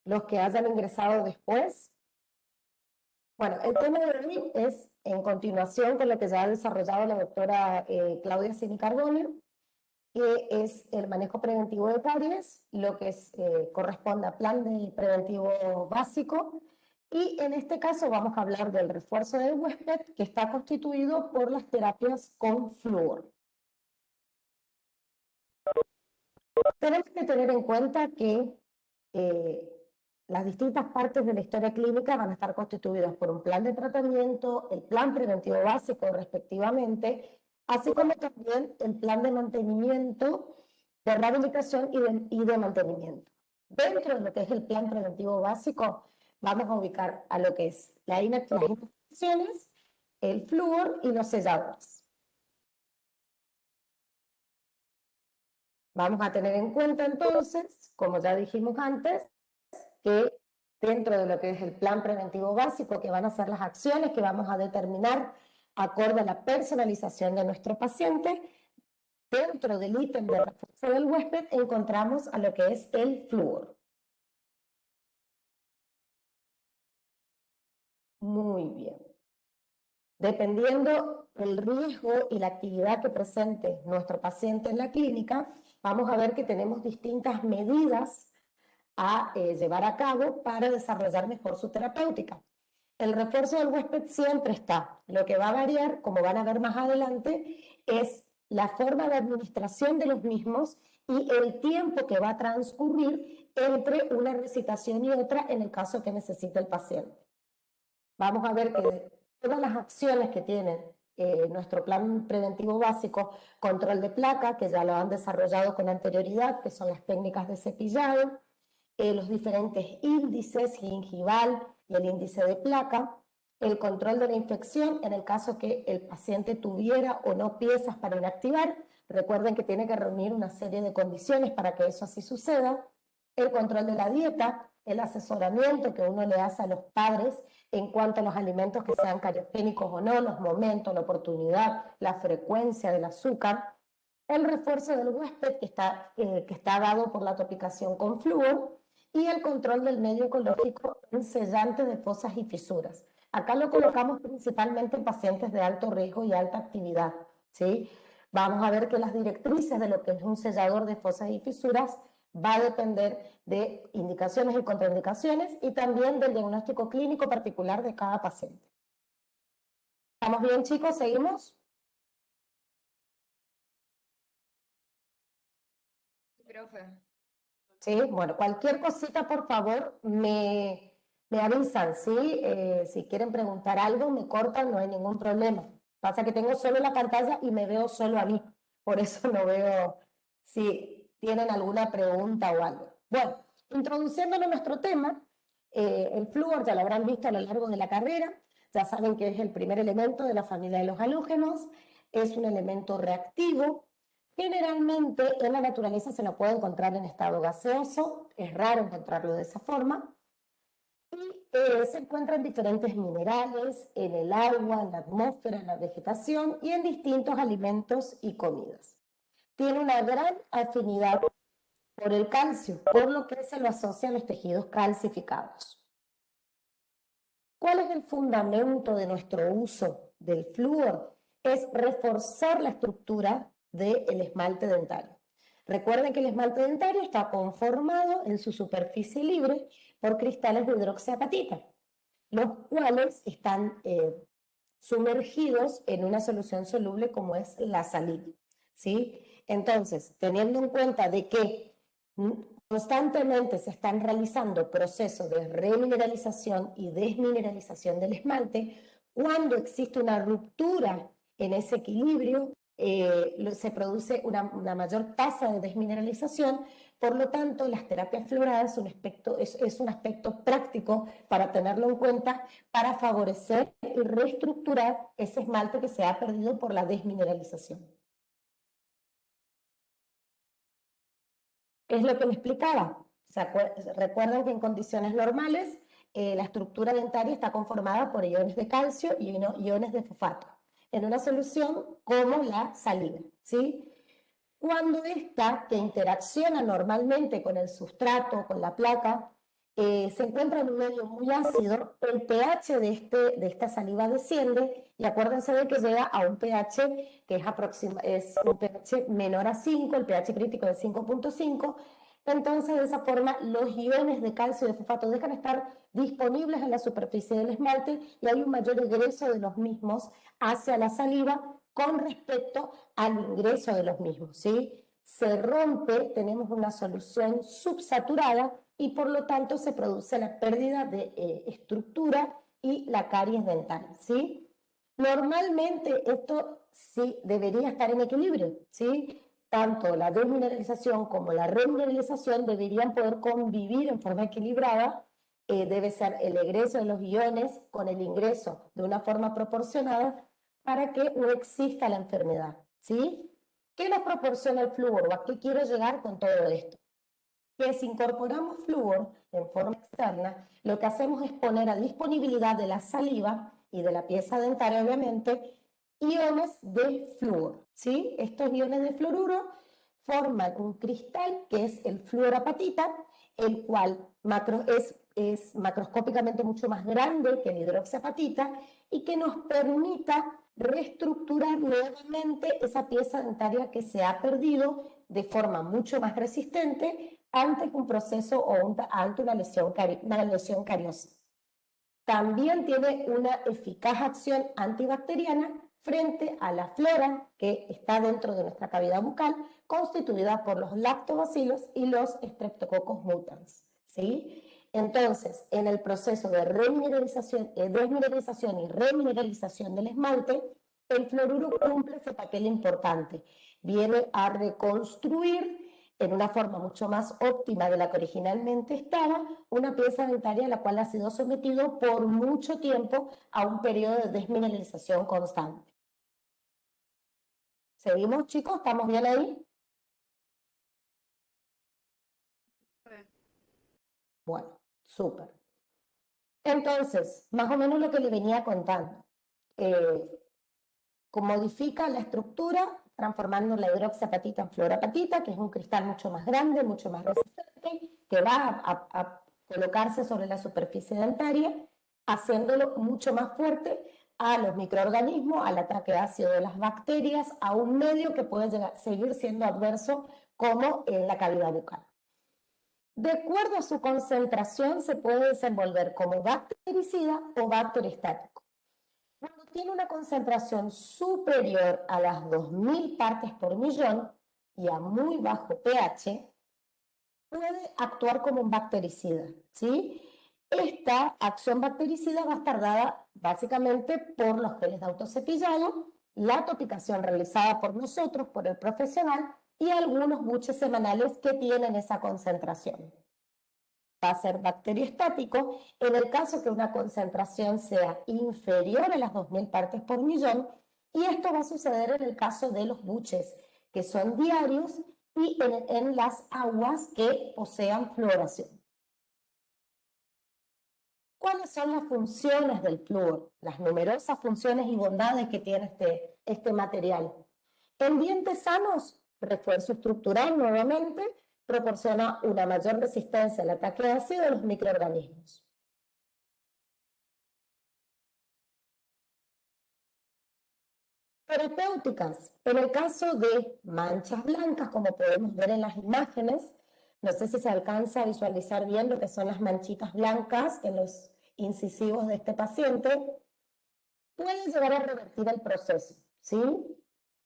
Los que hayan ingresado después. Bueno, el tema de hoy es en continuación con lo que ya ha desarrollado la doctora Claudia Cini Carbone, que es el manejo preventivo de caries, lo que corresponde a plan de preventivo básico, y en este caso vamos a hablar del refuerzo del huésped, que está constituido por las terapias con flúor. Tenemos que tener en cuenta que las distintas partes de la historia clínica van a estar constituidas por un plan de tratamiento, el plan preventivo básico respectivamente, así como también el plan de mantenimiento, de rehabilitación y de mantenimiento. Dentro de lo que es el plan preventivo básico, vamos a ubicar a lo que es las infecciones, el flúor y los selladores. Vamos a tener en cuenta entonces, como ya dijimos antes, que dentro de lo que es el plan preventivo básico, que van a ser las acciones que vamos a determinar acorde a la personalización de nuestro paciente, dentro del ítem de refuerzo del huésped encontramos a lo que es el flúor. Muy bien. Dependiendo del riesgo y la actividad que presente nuestro paciente en la clínica, vamos a ver que tenemos distintas medidas a llevar a cabo para desarrollar mejor su terapéutica. El refuerzo del huésped siempre está. Lo que va a variar, como van a ver más adelante, es la forma de administración de los mismos y el tiempo que va a transcurrir entre una recitación y otra en el caso que necesite el paciente. Vamos a ver que todas las acciones que tienen nuestro plan preventivo básico, control de placa, que ya lo han desarrollado con anterioridad, que son las técnicas de cepillado, los diferentes índices, gingival y el índice de placa, el control de la infección en el caso que el paciente tuviera o no piezas para inactivar. Recuerden que tiene que reunir una serie de condiciones para que eso así suceda. El control de la dieta, el asesoramiento que uno le hace a los padres en cuanto a los alimentos que sean cariogénicos o no, los momentos, la oportunidad, la frecuencia del azúcar. El refuerzo del huésped que está dado por la topicación con flúor y el control del medio ecológico en sellantes de fosas y fisuras. Acá lo colocamos principalmente en pacientes de alto riesgo y alta actividad, ¿sí? Vamos a ver que las directrices de lo que es un sellador de fosas y fisuras va a depender de indicaciones y contraindicaciones y también del diagnóstico clínico particular de cada paciente. ¿Estamos bien, chicos? ¿Seguimos? Profe. Sí, bueno, cualquier cosita, por favor, me avisan, ¿sí? Si quieren preguntar algo, me cortan, no hay ningún problema. Pasa que tengo solo la pantalla y me veo solo a mí, por eso no veo si tienen alguna pregunta o algo. Bueno, introduciéndolo a nuestro tema, el flúor ya lo habrán visto a lo largo de la carrera, ya saben que es el primer elemento de la familia de los halógenos, es un elemento reactivo. Generalmente en la naturaleza se lo puede encontrar en estado gaseoso, es raro encontrarlo de esa forma, y se encuentra en diferentes minerales, en el agua, en la atmósfera, en la vegetación y en distintos alimentos y comidas. Tiene una gran afinidad por el calcio, por lo que se lo asocia a los tejidos calcificados. ¿Cuál es el fundamento de nuestro uso del flúor? Es reforzar la estructura del esmalte dentario. Recuerden que el esmalte dentario está conformado en su superficie libre por cristales de hidroxiapatita, los cuales están sumergidos en una solución soluble como es la saliva, ¿sí? Entonces, teniendo en cuenta de que constantemente se están realizando procesos de remineralización y desmineralización del esmalte, cuando existe una ruptura en ese equilibrio, se produce una mayor tasa de desmineralización. Por lo tanto, las terapias floradas es un aspecto práctico para tenerlo en cuenta para favorecer y reestructurar ese esmalte que se ha perdido por la desmineralización. Es lo que me explicaba. Recuerden que en condiciones normales la estructura dentaria está conformada por iones de calcio y iones de fosfato. en una solución como la saliva, ¿sí? Cuando esta, que interacciona normalmente con el sustrato, con la placa, se encuentra en un medio muy ácido, el pH de esta saliva desciende y acuérdense de que llega a un pH que es un pH menor a 5, el pH crítico es 5.5, entonces de esa forma los iones de calcio y de fosfato dejan de estar disponibles en la superficie del esmalte y hay un mayor egreso de los mismos hacia la saliva con respecto al ingreso de los mismos, ¿sí? Se rompe, tenemos una solución subsaturada y por lo tanto se produce la pérdida de estructura y la caries dental, ¿sí? Normalmente esto sí debería estar en equilibrio, ¿sí? Tanto la desmineralización como la remineralización deberían poder convivir en forma equilibrada. Debe ser el egreso de los iones con el ingreso de una forma proporcionada para que no exista la enfermedad, ¿sí? ¿Qué nos proporciona el flúor? ¿O a qué quiero llegar con todo esto? Que si incorporamos flúor en forma externa, lo que hacemos es poner a disponibilidad de la saliva y de la pieza dentaria, obviamente, iones de flúor, ¿sí? Estos iones de fluoruro forman un cristal que es el fluorapatita, el cual es macroscópicamente mucho más grande que la hidroxiapatita y que nos permita reestructurar nuevamente esa pieza dentaria que se ha perdido de forma mucho más resistente ante un proceso o ante una lesión cariosa. También tiene una eficaz acción antibacteriana frente a la flora que está dentro de nuestra cavidad bucal, constituida por los lactobacilos y los streptococcus mutans, ¿sí? Entonces, en el proceso de desmineralización y remineralización del esmalte, el fluoruro cumple ese papel importante. Viene a reconstruir en una forma mucho más óptima de la que originalmente estaba, una pieza dentaria a la cual ha sido sometido por mucho tiempo a un periodo de desmineralización constante. ¿Seguimos, chicos? ¿Estamos bien ahí? Bueno, súper. Entonces, más o menos lo que le venía contando. Modifica la estructura transformando la hidroxiapatita en fluorapatita, que es un cristal mucho más grande, mucho más resistente, que va a colocarse sobre la superficie dentaria, haciéndolo mucho más fuerte a los microorganismos, al ataque ácido de las bacterias, a un medio que puede seguir siendo adverso como en la cavidad bucal. De acuerdo a su concentración, se puede desenvolver como bactericida o bacteriostático. Cuando tiene una concentración superior a las 2000 partes por millón y a muy bajo pH, puede actuar como un bactericida, ¿sí? Esta acción bactericida va a estar dada básicamente por los geles de autocepillado, la topicación realizada por nosotros, por el profesional, y algunos buches semanales que tienen esa concentración. Va a ser bacteriostático en el caso que una concentración sea inferior a las 2000 partes por millón, y esto va a suceder en el caso de los buches, que son diarios, y en las aguas que posean fluoración. ¿Cuáles son las funciones del flúor? Las numerosas funciones y bondades que tiene este material. En dientes sanos, refuerzo estructural nuevamente, proporciona una mayor resistencia al ataque ácido de los microorganismos. Terapéuticas. En el caso de manchas blancas, como podemos ver en las imágenes, no sé si se alcanza a visualizar bien lo que son las manchitas blancas en los incisivos de este paciente, puede llegar a revertir el proceso, ¿sí?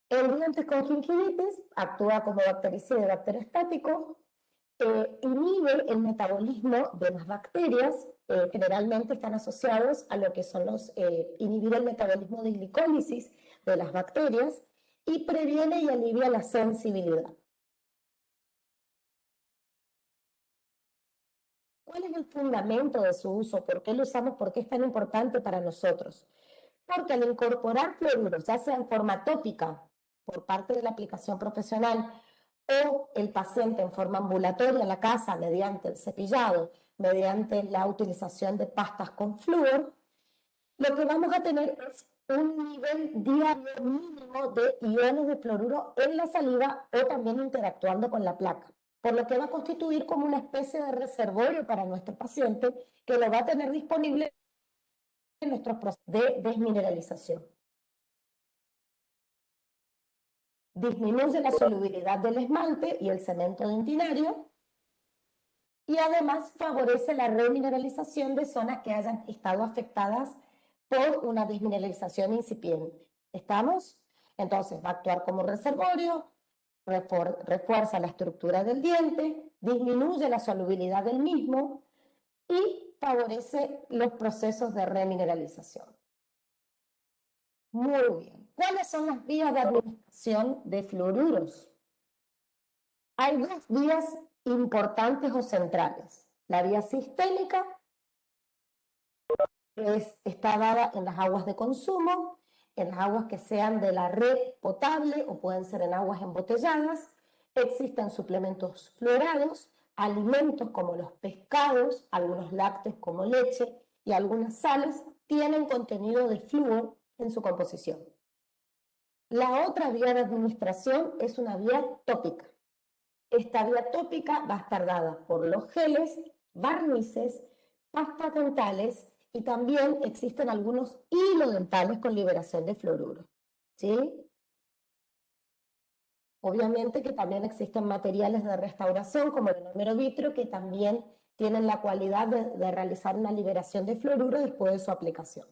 En dientes con gingivitis actúa como bactericida y bacteriostático, inhibe el metabolismo de las bacterias, generalmente están asociados a lo que son inhibir el metabolismo de glicólisis de las bacterias y previene y alivia la sensibilidad. ¿Cuál es el fundamento de su uso? ¿Por qué lo usamos? ¿Por qué es tan importante para nosotros? Porque al incorporar fluoruros, ya sea en forma tópica por parte de la aplicación profesional o el paciente en forma ambulatoria en la casa mediante el cepillado, mediante la utilización de pastas con flúor, lo que vamos a tener es un nivel diario mínimo de iones de fluoruro en la saliva o también interactuando con la placa, por lo que va a constituir como una especie de reservorio para nuestro paciente que lo va a tener disponible en nuestros procesos de desmineralización. Disminuye la solubilidad del esmalte y el cemento dentinario y además favorece la remineralización de zonas que hayan estado afectadas por una desmineralización incipiente. ¿Estamos? Entonces va a actuar como reservorio, refuerza la estructura del diente, disminuye la solubilidad del mismo y favorece los procesos de remineralización. Muy bien. ¿Cuáles son las vías de administración de fluoruros? Hay dos vías importantes o centrales. La vía sistémica está dada en las aguas de consumo, en las aguas que sean de la red potable o pueden ser en aguas embotelladas. Existen suplementos fluorados, alimentos como los pescados, algunos lácteos como leche y algunas sales tienen contenido de flúor en su composición. La otra vía de administración es una vía tópica. Esta vía tópica va a estar dada por los geles, barnices, pastas dentales y también existen algunos hilos dentales con liberación de fluoruro. ¿Sí? Obviamente que también existen materiales de restauración como el enómero vitrio que también tienen la cualidad de realizar una liberación de fluoruro después de su aplicación.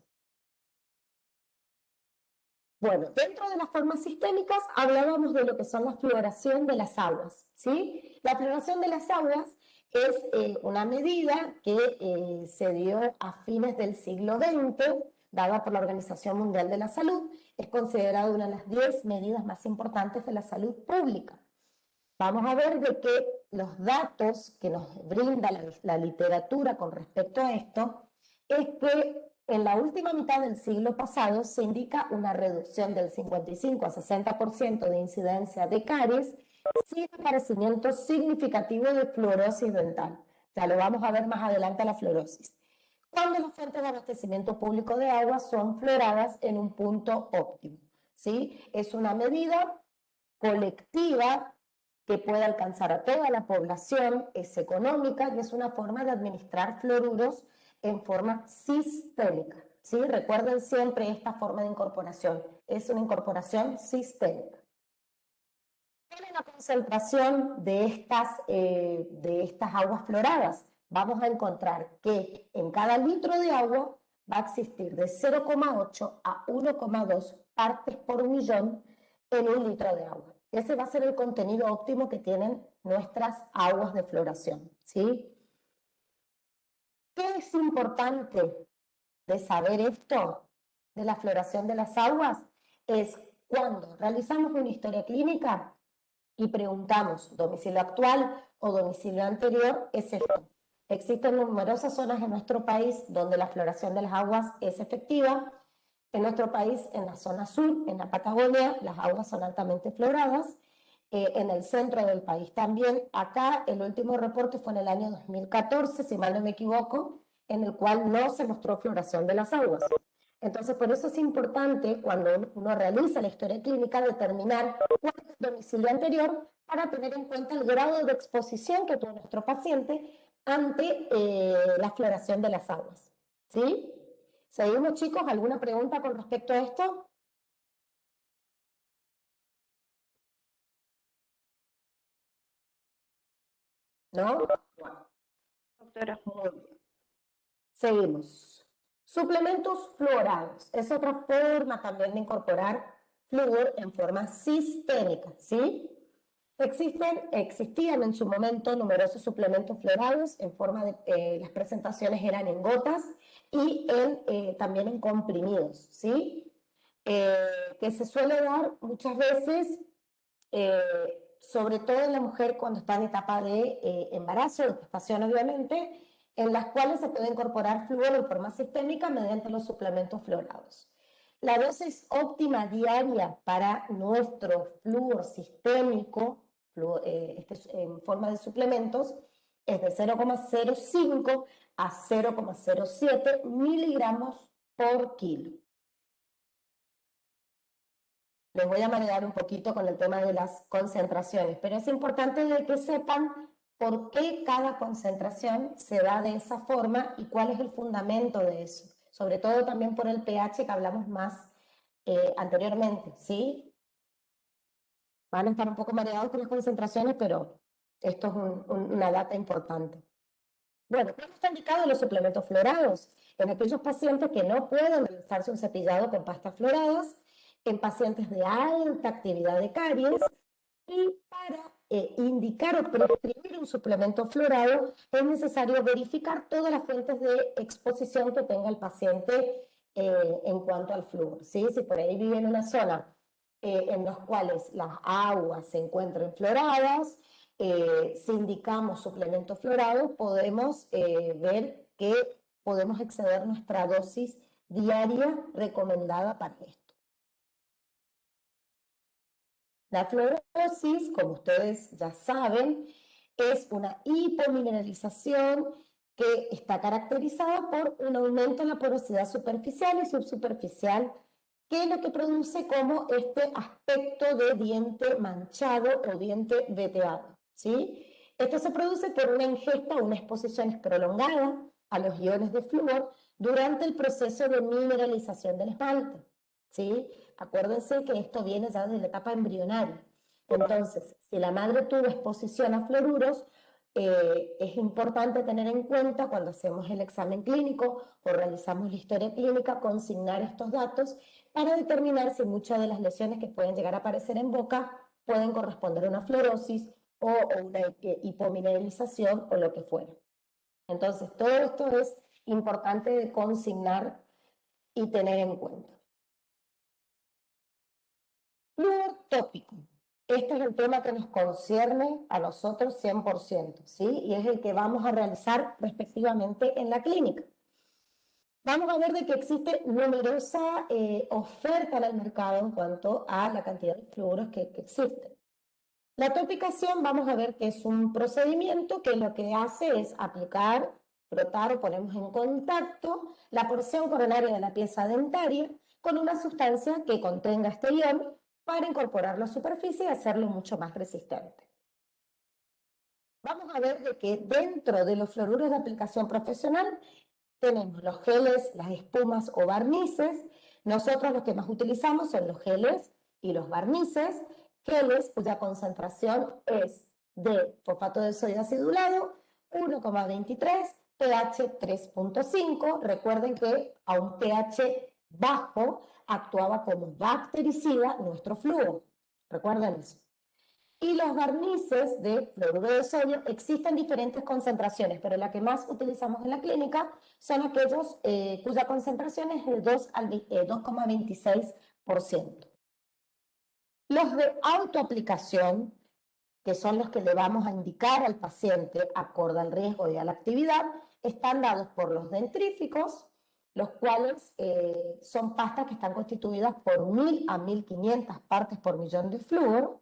Bueno, dentro de las formas sistémicas hablábamos de lo que son la fluoración de las aguas, ¿sí? La fluoración de las aguas es una medida que se dio a fines del siglo XX, dada por la Organización Mundial de la Salud. Es considerada una de las 10 medidas más importantes de la salud pública. Vamos a ver de que los datos que nos brinda la literatura con respecto a esto es que en la última mitad del siglo pasado se indica una reducción del 55 a 60% de incidencia de caries sin aparecimiento significativo de fluorosis dental. Ya lo vamos a ver más adelante a la fluorosis. Cuando las fuentes de abastecimiento público de agua son fluoradas en un punto óptimo. ¿Sí? Es una medida colectiva que puede alcanzar a toda la población, es económica y es una forma de administrar fluoruros en forma sistémica. ¿Sí? Recuerden siempre esta forma de incorporación, es una incorporación sistémica. ¿Cuál es la concentración de estas aguas fluoradas? Vamos a encontrar que en cada litro de agua va a existir de 0,8 a 1,2 partes por millón en un litro de agua. Ese va a ser el contenido óptimo que tienen nuestras aguas de floración, ¿sí? ¿Qué es importante de saber esto de la floración de las aguas? Es cuando realizamos una historia clínica y preguntamos domicilio actual o domicilio anterior, es esto. Existen numerosas zonas en nuestro país donde la floración de las aguas es efectiva. En nuestro país, en la zona sur, en la Patagonia, las aguas son altamente floradas. En el centro del país también. Acá el último reporte fue en el año 2014, si mal no me equivoco, en el cual no se mostró floración de las aguas. Entonces, por eso es importante cuando uno realiza la historia clínica determinar cuál es el domicilio anterior para tener en cuenta el grado de exposición que tuvo nuestro paciente ante la floración de las aguas. ¿Sí? ¿Seguimos, chicos? ¿Alguna pregunta con respecto a esto? ¿No? Doctora. Muy bien. Seguimos. Suplementos fluorados. Es otra forma también de incorporar flúor en forma sistémica, ¿sí? Existían en su momento numerosos suplementos fluorados en forma de, las presentaciones eran en gotas y también en comprimidos, ¿sí? Que se suele dar muchas veces, eh, sobre todo en la mujer cuando está en etapa de embarazo, de gestación obviamente, en las cuales se puede incorporar flúor en forma sistémica mediante los suplementos fluorados. La dosis óptima diaria para nuestro flúor sistémico, en forma de suplementos, es de 0,05 a 0,07 miligramos por kilo. les voy a marear un poquito con el tema de las concentraciones, pero es importante de que sepan por qué cada concentración se da de esa forma y cuál es el fundamento de eso, sobre todo también por el pH que hablamos más anteriormente, ¿sí? Van a estar un poco mareados con las concentraciones, pero esto es una data importante. Bueno, ¿cómo está indicado los suplementos florados? En aquellos pacientes que no pueden realizarse un cepillado con pastas floradas, en pacientes de alta actividad de caries, y para indicar o prescribir un suplemento florado es necesario verificar todas las fuentes de exposición que tenga el paciente en cuanto al flúor, ¿sí? Si por ahí vive en una zona en las cuales las aguas se encuentran floradas, si indicamos suplementos florados, podemos ver que podemos exceder nuestra dosis diaria recomendada para esto. La fluorosis, como ustedes ya saben, es una hipomineralización que está caracterizada por un aumento en la porosidad superficial y subsuperficial, que es lo que produce como este aspecto de diente manchado o diente veteado, ¿sí? Esto se produce por una ingesta o una exposición prolongada a los iones de flúor durante el proceso de mineralización del esmalte, ¿sí? Acuérdense que esto viene ya desde la etapa embrionaria. Entonces, si la madre tuvo exposición a fluoruros, es importante tener en cuenta cuando hacemos el examen clínico o realizamos la historia clínica, consignar estos datos para determinar si muchas de las lesiones que pueden llegar a aparecer en boca pueden corresponder a una fluorosis o una hipomineralización o lo que fuera. Entonces, todo esto es importante de consignar y tener en cuenta. Flúor tópico. Este es el tema que nos concierne a nosotros 100%, ¿sí? Y es el que vamos a realizar respectivamente en la clínica. Vamos a ver de que existe numerosa oferta en el mercado en cuanto a la cantidad de fluoros que existen. La topicación vamos a ver que es un procedimiento que lo que hace es aplicar, frotar o ponemos en contacto la porción coronaria de la pieza dentaria con una sustancia que contenga este ion para incorporarlo a la superficie y hacerlo mucho más resistente. Vamos a ver de que dentro de los fluoruros de aplicación profesional tenemos los geles, las espumas o barnices. Nosotros los que más utilizamos son los geles y los barnices, geles cuya concentración es de fosfato de sodio acidulado 1,23, pH 3,5. Recuerden que a un pH bajo actuaba como bactericida nuestro flúor. Recuerden eso. Y los barnices de fluoruro de sodio existen diferentes concentraciones, pero la que más utilizamos en la clínica son aquellos cuya concentración es de 2 al 2,26%. Los de autoaplicación, que son los que le vamos a indicar al paciente acorde al riesgo y a la actividad, están dados por los dentríficos, los cuales son pastas que están constituidas por 1000 a 1500 partes por millón de flúor.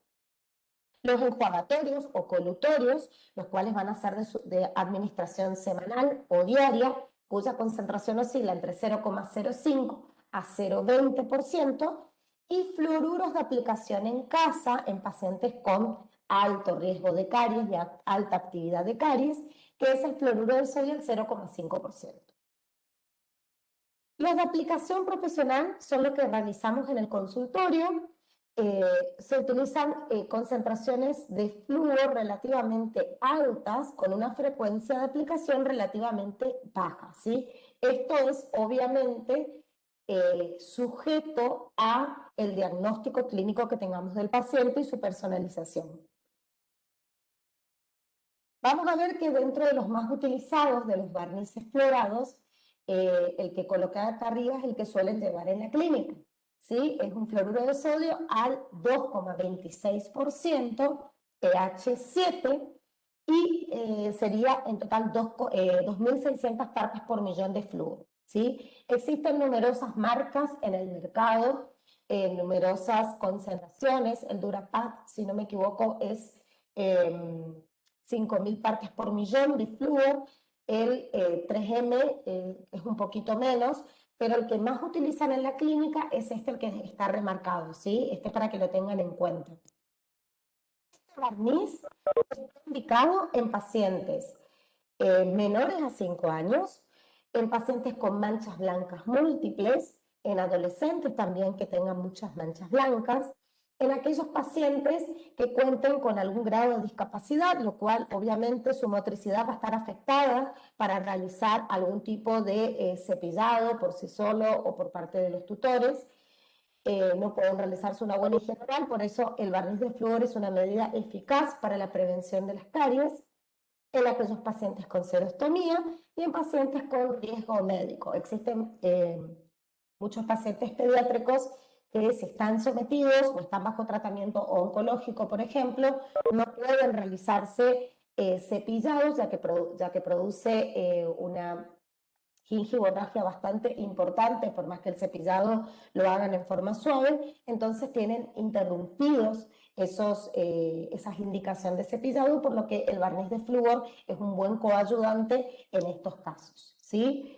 Los enjuagatorios o colutorios, los cuales van a ser de administración semanal o diaria, cuya concentración oscila entre 0,05 a 0,20%, y fluoruros de aplicación en casa en pacientes con alto riesgo de caries y alta actividad de caries, que es el fluoruro de sodio al 0,5%. Los de aplicación profesional son los que realizamos en el consultorio. Se utilizan concentraciones de flúor relativamente altas con una frecuencia de aplicación relativamente baja, ¿sí? Esto es obviamente sujeto a el diagnóstico clínico que tengamos del paciente y su personalización. Vamos a ver que dentro de los más utilizados de los barnices florados, el que coloqué acá arriba es el que suelen llevar en la clínica, ¿sí? Es un fluoruro de sodio al 2,26%, pH 7, y sería en total 2.600 partes por millón de flúor, ¿sí? Existen numerosas marcas en el mercado, numerosas concentraciones. El Durapac, si no me equivoco, es 5.000 partes por millón de flúor. El 3M es un poquito menos, pero el que más utilizan en la clínica es este, el que está remarcado, ¿sí? Este para que lo tengan en cuenta. Este barniz está indicado en pacientes menores a 5 años, en pacientes con manchas blancas múltiples, en adolescentes también que tengan muchas manchas blancas, en aquellos pacientes que cuenten con algún grado de discapacidad, lo cual obviamente su motricidad va a estar afectada para realizar algún tipo de cepillado por sí solo o por parte de los tutores. No pueden realizarse una buena higiene oral, por eso el barniz de flúor es una medida eficaz para la prevención de las caries en aquellos pacientes con serostomía y en pacientes con riesgo médico. Existen muchos pacientes pediátricos que si están sometidos o están bajo tratamiento oncológico, por ejemplo, no pueden realizarse cepillados ya que produce una gingivorragia bastante importante, por más que el cepillado lo hagan en forma suave, entonces tienen interrumpidos esas indicaciones de cepillado, por lo que el barniz de flúor es un buen coayudante en estos casos, ¿sí?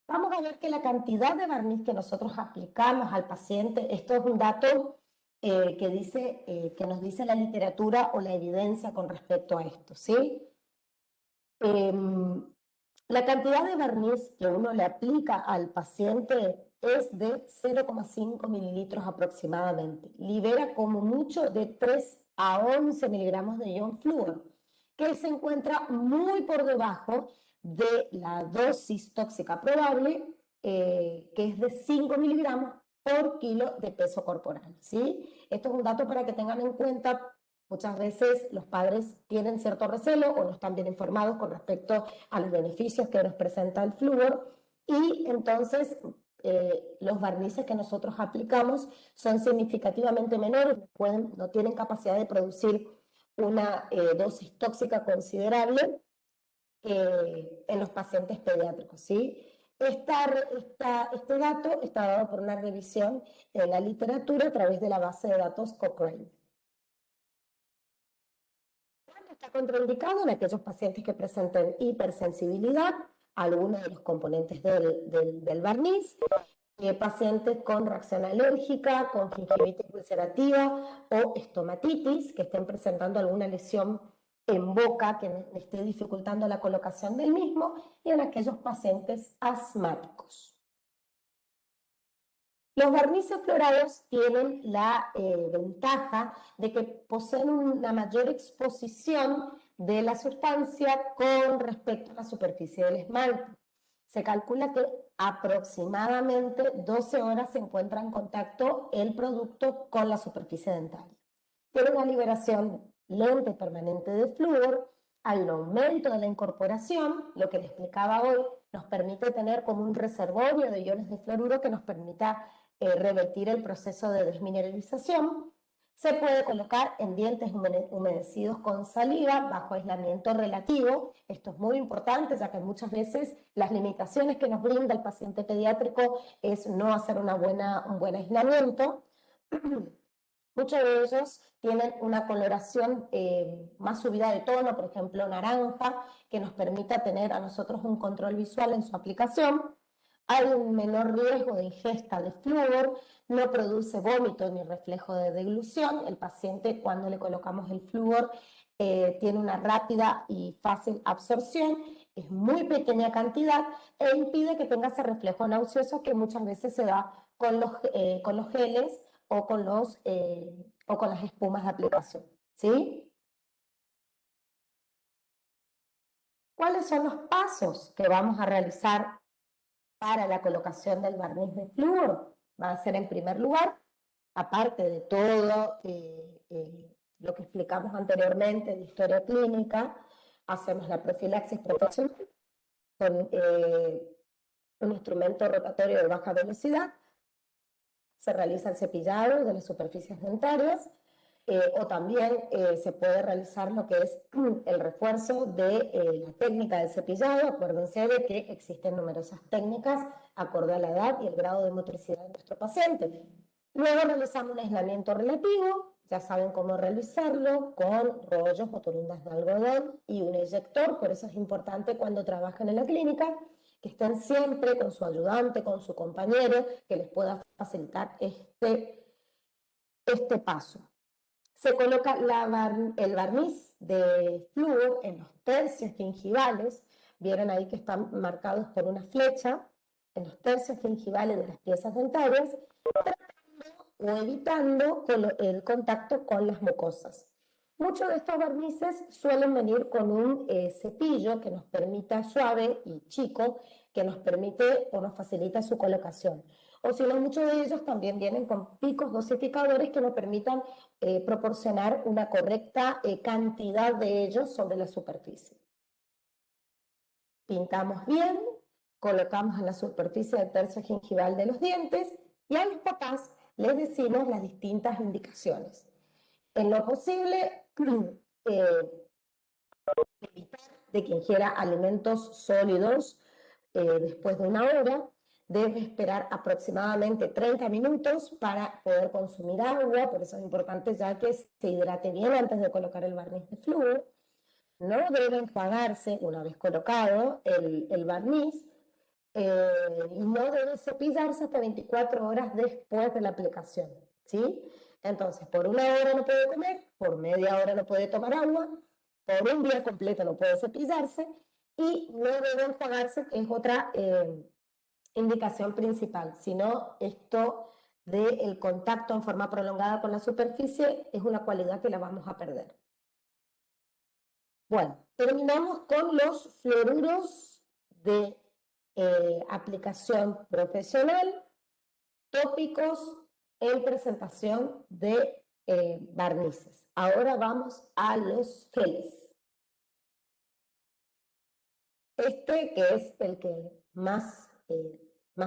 Vamos a ver que la cantidad de barniz que nosotros aplicamos al paciente, esto es un dato que nos dice la literatura o la evidencia con respecto a esto, ¿sí? La cantidad de barniz que uno le aplica al paciente es de 0,5 mililitros aproximadamente. Libera como mucho de 3 a 11 miligramos de ion flúor, que se encuentra muy por debajo de la dosis tóxica probable, que es de 5 miligramos por kilo de peso corporal, ¿sí? Esto es un dato para que tengan en cuenta. Muchas veces los padres tienen cierto recelo o no están bien informados con respecto a los beneficios que nos presenta el flúor y entonces los barnices que nosotros aplicamos son significativamente menores, no tienen capacidad de producir una dosis tóxica considerable en los pacientes pediátricos, ¿sí? Este dato está dado por una revisión en la literatura a través de la base de datos Cochrane. Está contraindicado en aquellos pacientes que presenten hipersensibilidad a alguno de los componentes del barniz, pacientes con reacción alérgica, con gingivitis ulcerativa o estomatitis, que estén presentando alguna lesión en boca que esté dificultando la colocación del mismo, y en aquellos pacientes asmáticos. Los barnices florados tienen la ventaja de que poseen una mayor exposición de la sustancia con respecto a la superficie del esmalte. Se calcula que aproximadamente 12 horas se encuentra en contacto el producto con la superficie dentaria. Tiene una liberación lenta y permanente de flúor. Hay un aumento de la incorporación, lo que les explicaba hoy, nos permite tener como un reservorio de iones de fluoruro que nos permita revertir el proceso de desmineralización. Se puede colocar en dientes humedecidos con saliva bajo aislamiento relativo. Esto es muy importante, ya que muchas veces las limitaciones que nos brinda el paciente pediátrico es no hacer un buen aislamiento. Muchos de ellos tienen una coloración más subida de tono, por ejemplo naranja, que nos permita tener a nosotros un control visual en su aplicación. Hay un menor riesgo de ingesta de flúor, no produce vómito ni reflejo de deglución. El paciente, cuando le colocamos el flúor, tiene una rápida y fácil absorción, es muy pequeña cantidad e impide que tenga ese reflejo nauseoso que muchas veces se da con los geles o con las espumas de aplicación, ¿sí? ¿Cuáles son los pasos que vamos a realizar para la colocación del barniz de flúor? Va a ser en primer lugar, aparte de todo lo que explicamos anteriormente de historia clínica, hacemos la profilaxis profesional con un instrumento rotatorio de baja velocidad. Se realiza el cepillado de las superficies dentarias o también se puede realizar lo que es el refuerzo de la técnica del cepillado. Acuérdense de que existen numerosas técnicas acorde a la edad y el grado de motricidad de nuestro paciente. Luego realizamos un aislamiento relativo, ya saben cómo realizarlo, con rollos o torundas de algodón y un eyector, por eso es importante cuando trabajan en la clínica que estén siempre con su ayudante, con su compañero, que les pueda facilitar este paso. Se coloca el barniz de flúor en los tercios gingivales, vieron ahí que están marcados por una flecha, en los tercios gingivales de las piezas dentarias, o evitando el contacto con las mucosas. Muchos de estos barnices suelen venir con un cepillo que nos permita suave y chico, que nos permite o nos facilita su colocación. O si no, muchos de ellos también vienen con picos dosificadores que nos permitan proporcionar una correcta cantidad de ellos sobre la superficie. Pintamos bien, colocamos en la superficie del tercio gingival de los dientes y a los papás les decimos las distintas indicaciones. En lo posible, evitar de que ingiera alimentos sólidos después de una hora. Debe esperar aproximadamente 30 minutos para poder consumir agua, por eso es importante ya que se hidrate bien antes de colocar el barniz de flúor. No debe enjuagarse una vez colocado el barniz y no debe cepillarse hasta 24 horas después de la aplicación, ¿sí? Entonces, por una hora no puede comer, por media hora no puede tomar agua, por un día completo no puede cepillarse y no debe enjuagarse, que es otra indicación principal, sino esto del contacto en forma prolongada con la superficie es una cualidad que la vamos a perder. Bueno, terminamos con los fluoruros de aplicación profesional, tópicos en presentación de barnices. Ahora vamos a los geles. Este que es el que más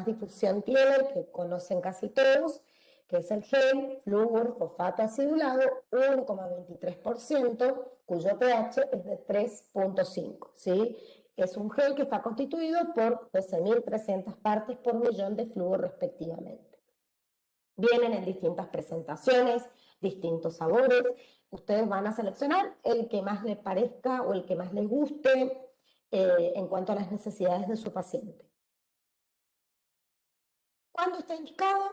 difusión tiene, el que conocen casi todos, que es el gel flúor fosfato acidulado 1,23%, cuyo pH es de 3,5, ¿sí? Es un gel que está constituido por 12.300 partes por millón de flúor respectivamente. Vienen en distintas presentaciones, distintos sabores. Ustedes van a seleccionar el que más les parezca o el que más les guste en cuanto a las necesidades de su paciente. ¿Cuándo está indicado?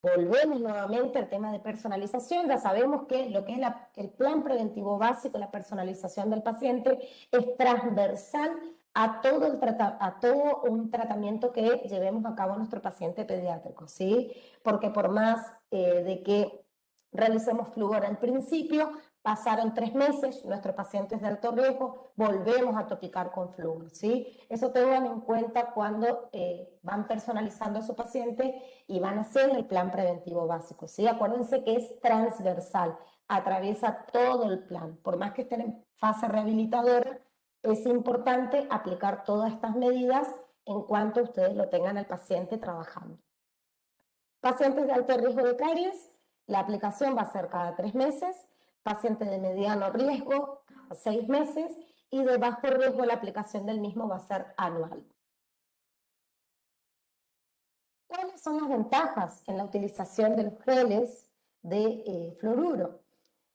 Volvemos nuevamente al tema de personalización. Ya sabemos que lo que es el plan preventivo básico, la personalización del paciente, es transversal a todo un tratamiento que llevemos a cabo a nuestro paciente pediátrico, ¿sí? Porque por más de que realicemos flúor al principio, pasaron 3 meses, nuestro paciente es de alto riesgo, volvemos a topicar con flúor, ¿sí? Eso tengan en cuenta cuando van personalizando a su paciente y van haciendo el plan preventivo básico, ¿sí? Acuérdense que es transversal, atraviesa todo el plan. Por más que estén en fase rehabilitadora, es importante aplicar todas estas medidas en cuanto ustedes lo tengan al paciente trabajando. Pacientes de alto riesgo de caries, la aplicación va a ser cada 3 meses, pacientes de mediano riesgo, cada 6 meses, y de bajo riesgo la aplicación del mismo va a ser anual. ¿Cuáles son las ventajas en la utilización de los geles de fluoruro?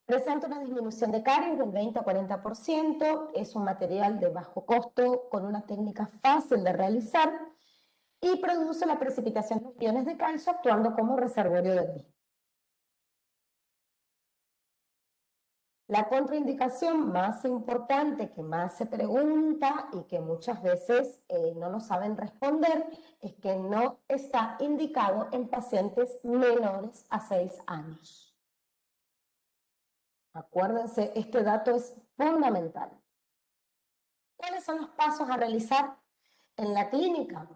Presenta una disminución de caries del 20 a 40%, es un material de bajo costo con una técnica fácil de realizar y produce la precipitación de iones de calcio actuando como reservorio del mismo. La contraindicación más importante que más se pregunta y que muchas veces no nos saben responder es que no está indicado en pacientes menores a 6 años. Acuérdense, este dato es fundamental. ¿Cuáles son los pasos a realizar en la clínica?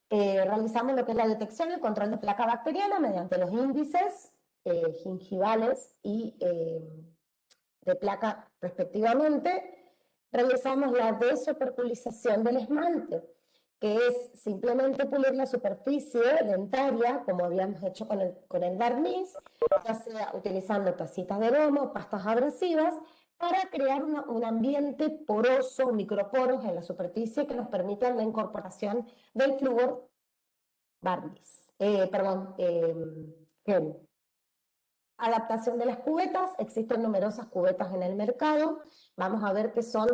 Realizamos lo que es la detección y el control de placa bacteriana mediante los índices gingivales y de placa respectivamente. Realizamos la desoperculización del esmalte, que es simplemente pulir la superficie dentaria, como habíamos hecho con el barniz, ya sea utilizando tacitas de goma o pastas abrasivas, para crear un ambiente poroso, microporos en la superficie que nos permitan la incorporación del flúor barniz, gel. Adaptación de las cubetas, existen numerosas cubetas en el mercado, vamos a ver que son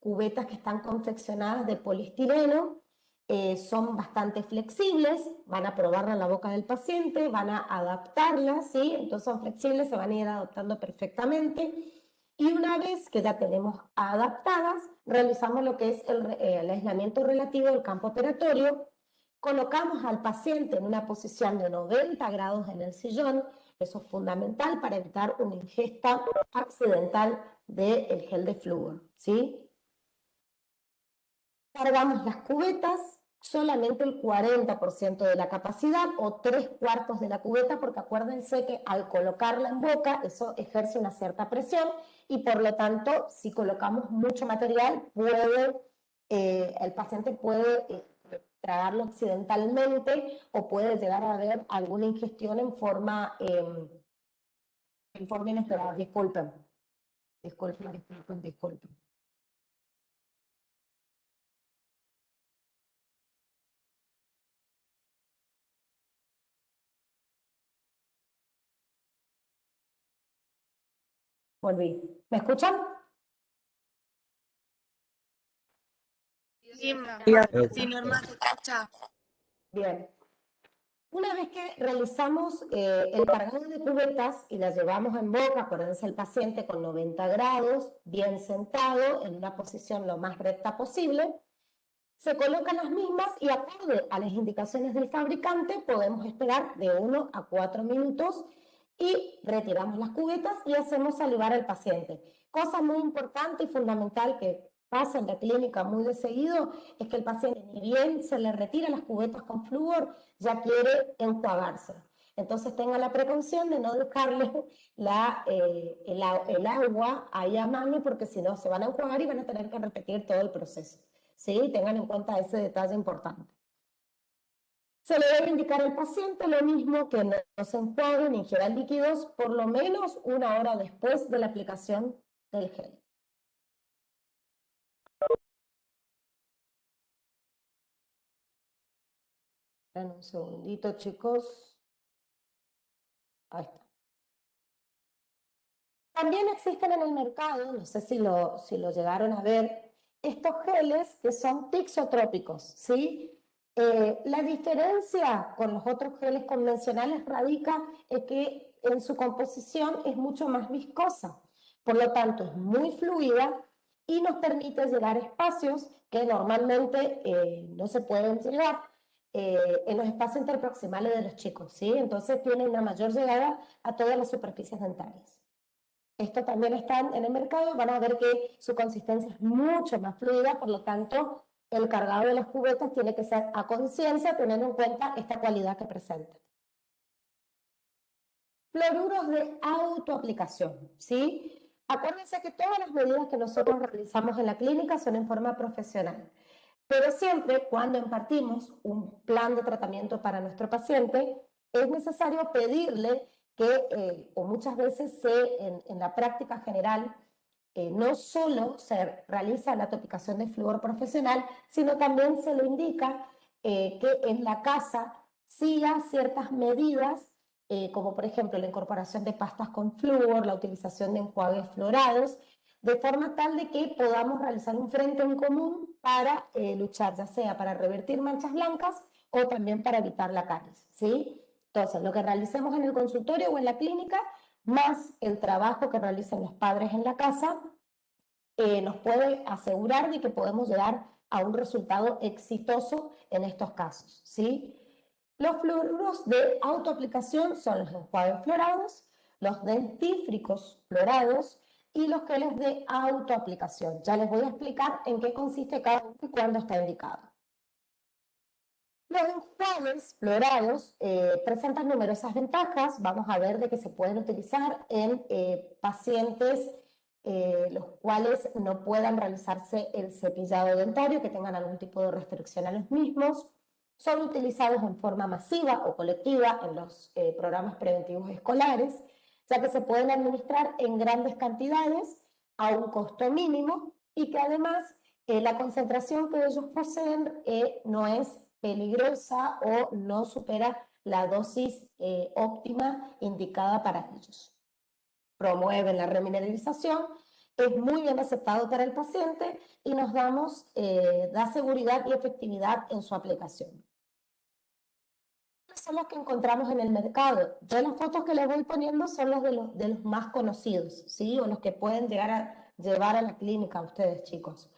cubetas que están confeccionadas de poliestireno, son bastante flexibles, van a probarla en la boca del paciente, van a adaptarla, ¿sí? Entonces son flexibles, se van a ir adaptando perfectamente. Y una vez que ya tenemos adaptadas, realizamos lo que es el aislamiento relativo del campo operatorio. Colocamos al paciente en una posición de 90 grados en el sillón. Eso es fundamental para evitar una ingesta accidental del gel de flúor, ¿sí? Cargamos las cubetas, solamente el 40% de la capacidad o 3/4 de la cubeta, porque acuérdense que al colocarla en boca, eso ejerce una cierta presión y por lo tanto, si colocamos mucho material, el paciente puede tragarlo accidentalmente o puede llegar a haber alguna ingestión en forma inesperada. Disculpen. Volví. ¿Me escuchan? Sí, Sí, Norma, se escucha. Bien. Una vez que realizamos el cargado de cubetas y las llevamos en boca, acuérdense el paciente con 90 grados, bien sentado, en una posición lo más recta posible, se colocan las mismas y acorde a las indicaciones del fabricante podemos esperar de 1 a 4 minutos y retiramos las cubetas y hacemos salivar al paciente. Cosa muy importante y fundamental que pasa en la clínica muy de seguido es que el paciente, ni bien se le retira las cubetas con flúor, ya quiere enjuagarse. Entonces tenga la precaución de no dejarle el agua ahí a mano, porque si no se van a enjuagar y van a tener que repetir todo el proceso. ¿Sí? Tengan en cuenta ese detalle importante. Se le debe indicar al paciente lo mismo, que no se enjuaguen ni ingieran líquidos por lo menos 1 hora después de la aplicación del gel. Esperen un segundito, chicos. Ahí está. También existen en el mercado, no sé si lo llegaron a ver, estos geles que son tixotrópicos, ¿sí? La diferencia con los otros geles convencionales radica en que en su composición es mucho más viscosa, por lo tanto es muy fluida y nos permite llegar a espacios que normalmente no se pueden llegar en los espacios interproximales de los chicos, ¿sí? Entonces tiene una mayor llegada a todas las superficies dentarias. Esto también está en el mercado, van a ver que su consistencia es mucho más fluida, por lo tanto, el cargado de las cubetas tiene que ser a conciencia, teniendo en cuenta esta cualidad que presenta. Fluoruros de autoaplicación, ¿sí? Acuérdense que todas las medidas que nosotros realizamos en la clínica son en forma profesional, pero siempre cuando impartimos un plan de tratamiento para nuestro paciente, es necesario pedirle que, o muchas veces en la práctica general, no solo se realiza la topicación de flúor profesional, sino también se le indica que en la casa siga ciertas medidas, como por ejemplo la incorporación de pastas con flúor, la utilización de enjuagues fluorados, de forma tal de que podamos realizar un frente en común para luchar, ya sea para revertir manchas blancas o también para evitar la caries, ¿sí? Entonces, lo que realicemos en el consultorio o en la clínica, más el trabajo que realicen los padres en la casa, nos puede asegurar de que podemos llegar a un resultado exitoso en estos casos, ¿sí? Los fluoruros de autoaplicación son los enjuagues fluorados, los dentífricos fluorados y los geles de autoaplicación. Ya les voy a explicar en qué consiste cada uno y cuándo está indicado. Los enjuagues fluorados presentan numerosas ventajas. Vamos a ver de que se pueden utilizar en pacientes los cuales no puedan realizarse el cepillado dentario, que tengan algún tipo de restricción a los mismos. Son utilizados en forma masiva o colectiva en los programas preventivos escolares, ya que se pueden administrar en grandes cantidades a un costo mínimo y que además la concentración que ellos poseen no es peligrosa o no supera la dosis óptima indicada para ellos. Promueven la remineralización es muy bien aceptado para el paciente y nos da seguridad y efectividad en su aplicación. Son los que encontramos en el mercado. Yo las fotos que les voy poniendo son las de los más conocidos, ¿sí? O los que pueden llevar a la clínica a ustedes, chicos.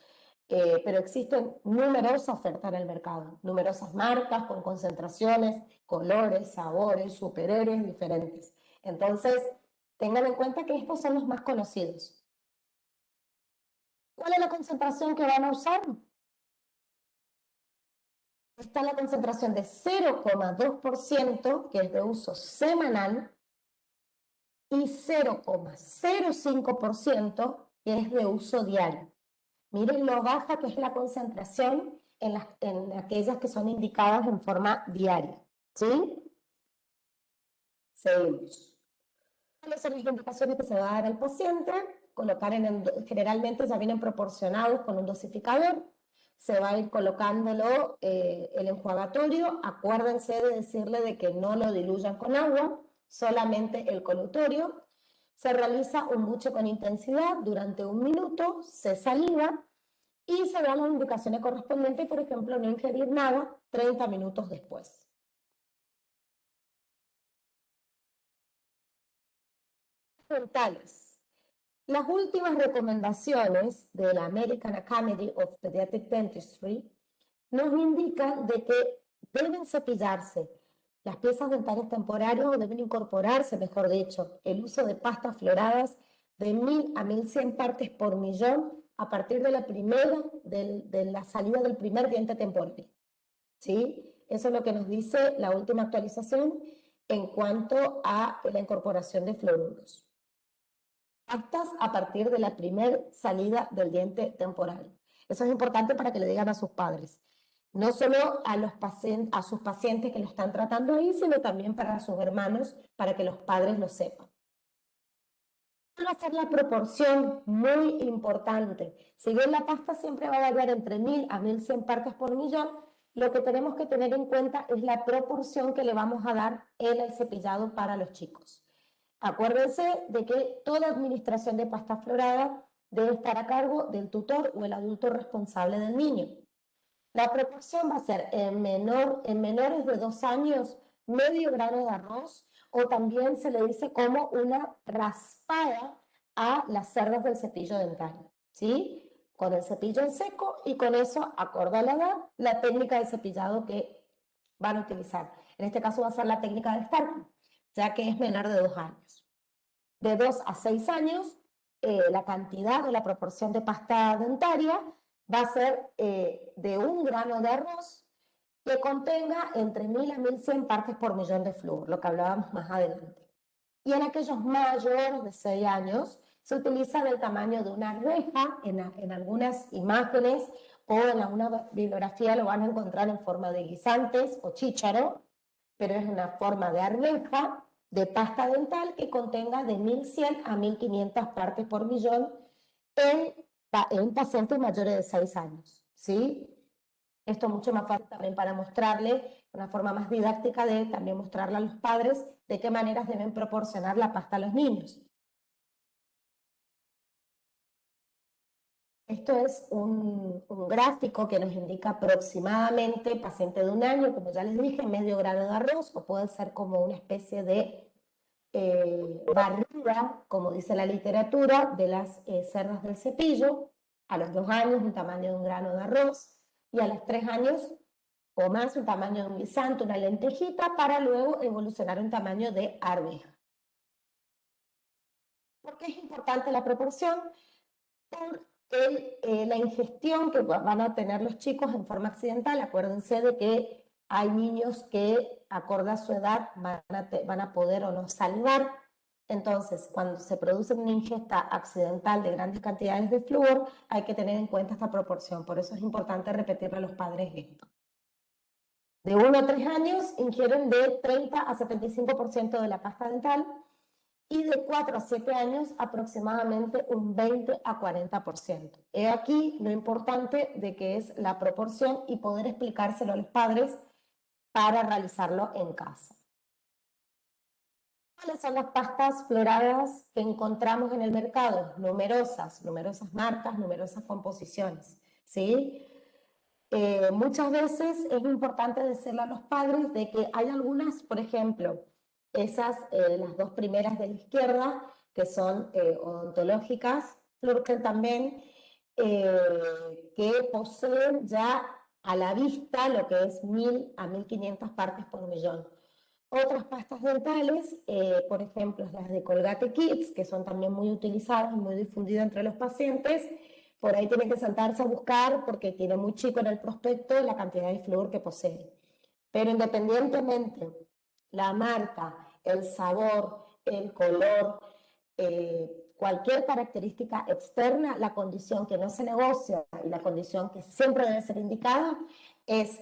Pero existen numerosas ofertas en el mercado, numerosas marcas con concentraciones, colores, sabores, superhéroes diferentes. Entonces, tengan en cuenta que estos son los más conocidos. ¿Cuál es la concentración que van a usar? Está la concentración de 0,2%, que es de uso semanal, y 0,05%, que es de uso diario. Miren lo baja que es la concentración en aquellas que son indicadas en forma diaria. ¿Sí? Seguimos. ¿Cuáles son las indicaciones que se va a dar al paciente? Generalmente ya vienen proporcionados con un dosificador. Se va a ir colocándolo el enjuagatorio. Acuérdense de decirle de que no lo diluyan con agua, solamente el colutorio. Se realiza un buche con intensidad durante 1 minuto, se saliva y se dan las indicaciones correspondientes, por ejemplo, no ingerir nada 30 minutos después. Dentales. Las últimas recomendaciones de la American Academy of Pediatric Dentistry nos indican de que deben cepillarse las piezas dentales temporarias o deben incorporarse, mejor dicho, el uso de pastas floradas de 1000 a 1100 partes por millón a partir de la salida del primer diente temporal. ¿Sí? Eso es lo que nos dice la última actualización en cuanto a la incorporación de fluoruros. Pastas a partir de la primera salida del diente temporal. Eso es importante para que le digan a sus padres. No solo a sus pacientes que lo están tratando ahí, sino también para sus hermanos, para que los padres lo sepan. Va a ser la proporción muy importante. Si bien la pasta siempre va a variar entre 1000 a 1100 partes por millón, lo que tenemos que tener en cuenta es la proporción que le vamos a dar en el cepillado para los chicos. Acuérdense de que toda administración de pasta florada debe estar a cargo del tutor o el adulto responsable del niño. La proporción va a ser en menores de 2 años, medio grano de arroz, o también se le dice como una raspada a las cerdas del cepillo dental, ¿sí? Con el cepillo en seco y con eso, acorde a la edad, la técnica de cepillado que van a utilizar. En este caso va a ser la técnica de Stark, ya que es menor de 2 años. De 2 a 6 años, la cantidad o la proporción de pasta dentaria va a ser de 1 grano de arroz que contenga entre 1000 a 1100 partes por millón de flúor, lo que hablábamos más adelante. Y en aquellos mayores de 6 años, se utiliza del tamaño de una arveja, en algunas imágenes o en alguna bibliografía lo van a encontrar en forma de guisantes o chícharo, pero es una forma de arveja de pasta dental que contenga de 1100 a 1500 partes por millón en pacientes mayores de 6 años, ¿sí? Esto es mucho más fácil también para mostrarle, una forma más didáctica de también mostrarle a los padres de qué maneras deben proporcionar la pasta a los niños. Esto es un gráfico que nos indica aproximadamente paciente de 1 año, como ya les dije, medio grano de arroz, o puede ser como una especie de barrida, como dice la literatura, de las cerdas del cepillo. A los 2 años un tamaño de un grano de arroz, y a los 3 años o más un tamaño de un guisante, una lentejita, para luego evolucionar un tamaño de arveja. ¿Por qué es importante la proporción? Por la ingestión que van a tener los chicos en forma accidental. Acuérdense de que hay niños que, acorde a su edad, van a poder o no salivar. Entonces, cuando se produce una ingesta accidental de grandes cantidades de flúor, hay que tener en cuenta esta proporción. Por eso es importante repetirle a los padres esto. De 1 a 3 años ingieren de 30 a 75% de la pasta dental, y de 4 a 7 años aproximadamente un 20 a 40%. He aquí lo importante de que es la proporción y poder explicárselo a los padres para realizarlo en casa. ¿Cuáles son las pastas floradas que encontramos en el mercado? Numerosas marcas, numerosas composiciones, ¿sí? Muchas veces es importante decirle a los padres de que hay algunas, por ejemplo, las dos primeras de la izquierda, que son odontológicas, Flurkel también, que poseen ya a la vista lo que es 1000 a 1500 partes por millón. Otras pastas dentales, por ejemplo, las de Colgate Kids, que son también muy utilizadas y muy difundidas entre los pacientes, por ahí tienen que saltarse a buscar porque tiene muy chico en el prospecto la cantidad de flúor que posee. Pero independientemente, la marca, el sabor, el color, cualquier característica externa, la condición que no se negocia y la condición que siempre debe ser indicada es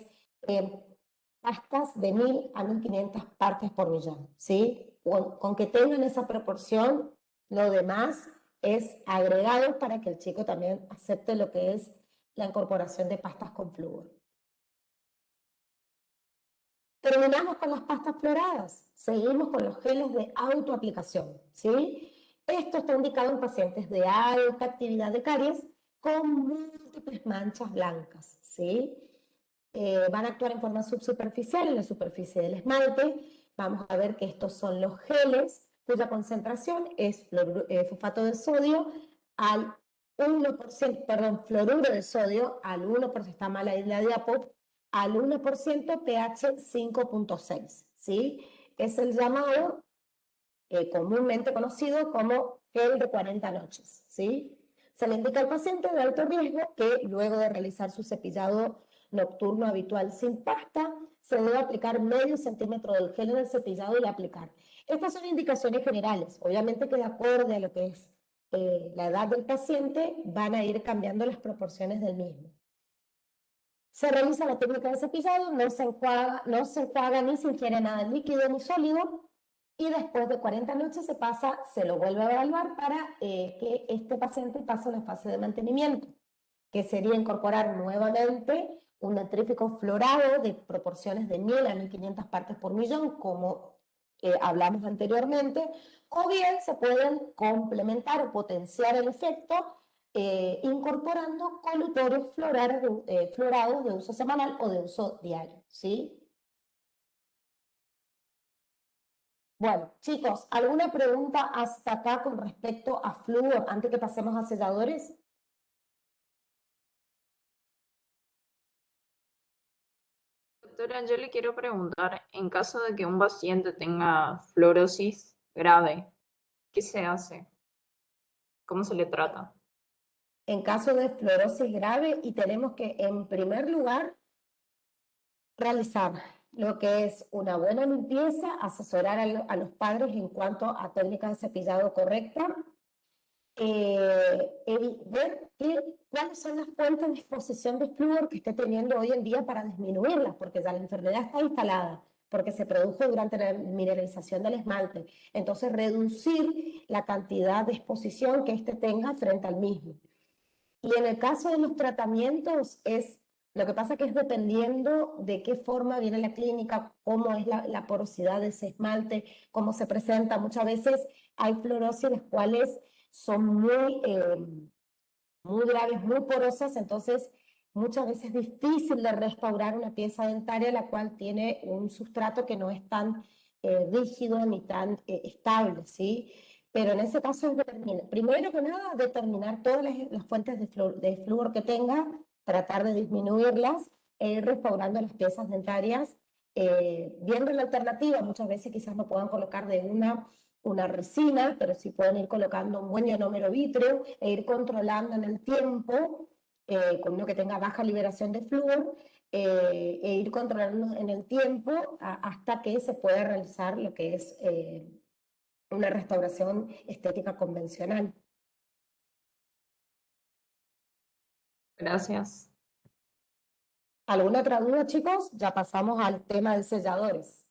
pastas de 1000 a 1500 partes por millón, ¿sí? Con que tengan esa proporción, lo demás es agregado para que el chico también acepte lo que es la incorporación de pastas con flúor. Terminamos con las pastas floradas, seguimos con los geles de autoaplicación, ¿sí? Esto está indicado en pacientes de alta actividad de caries con múltiples manchas blancas, ¿sí? Van a actuar en forma subsuperficial en la superficie del esmalte. Vamos a ver que estos son los geles cuya concentración es fosfato de sodio al 1%, perdón, fluoruro de sodio al 1%, está mal ahí la diapo, al 1% pH 5.6, ¿sí? Es el llamado, comúnmente conocido como gel de 40 noches, ¿sí? Se le indica al paciente de alto riesgo que luego de realizar su cepillado nocturno habitual sin pasta, se debe aplicar medio centímetro del gel en el cepillado y aplicar. Estas son indicaciones generales, obviamente que de acuerdo a lo que es la edad del paciente, van a ir cambiando las proporciones del mismo. Se realiza la técnica de cepillado, no se enjuaga ni se ingiere nada líquido ni sólido, y después de 40 noches se lo vuelve a evaluar para que este paciente pase a la fase de mantenimiento, que sería incorporar nuevamente un nitrífico florado de proporciones de 1000 a 1500 partes por millón, como hablamos anteriormente, o bien se pueden complementar o potenciar el efecto incorporando colutorios florados de uso semanal o de uso diario, ¿sí? Bueno, chicos, ¿alguna pregunta hasta acá con respecto a flúor antes que pasemos a selladores? Doctora, yo le quiero preguntar, en caso de que un paciente tenga fluorosis grave, ¿qué se hace? ¿Cómo se le trata? En caso de fluorosis grave, y tenemos que, en primer lugar, realizar lo que es una buena limpieza, asesorar a los padres en cuanto a técnicas de cepillado correcta, ver cuáles son las fuentes de exposición de flúor que esté teniendo hoy en día para disminuirlas, porque ya la enfermedad está instalada, porque se produjo durante la mineralización del esmalte. Entonces, reducir la cantidad de exposición que éste tenga frente al mismo. Y en el caso de los tratamientos, lo que pasa que es dependiendo de qué forma viene la clínica, cómo es la porosidad de ese esmalte, cómo se presenta. Muchas veces hay fluorosis las cuales son muy graves, muy porosas, entonces muchas veces es difícil de restaurar una pieza dentaria la cual tiene un sustrato que no es tan rígido ni tan estable, ¿sí? Pero en ese caso es determinar, primero que nada, determinar todas las fuentes de flúor que tenga, tratar de disminuirlas e ir restaurando las piezas dentarias, viendo la alternativa. Muchas veces quizás no puedan colocar de una resina, pero sí pueden ir colocando un buen ionómero vítreo e ir controlando en el tiempo, con uno que tenga baja liberación de flúor, e ir controlando en el tiempo hasta que se pueda realizar lo que es una restauración estética convencional. Gracias. ¿Alguna otra duda, chicos? Ya pasamos al tema de selladores.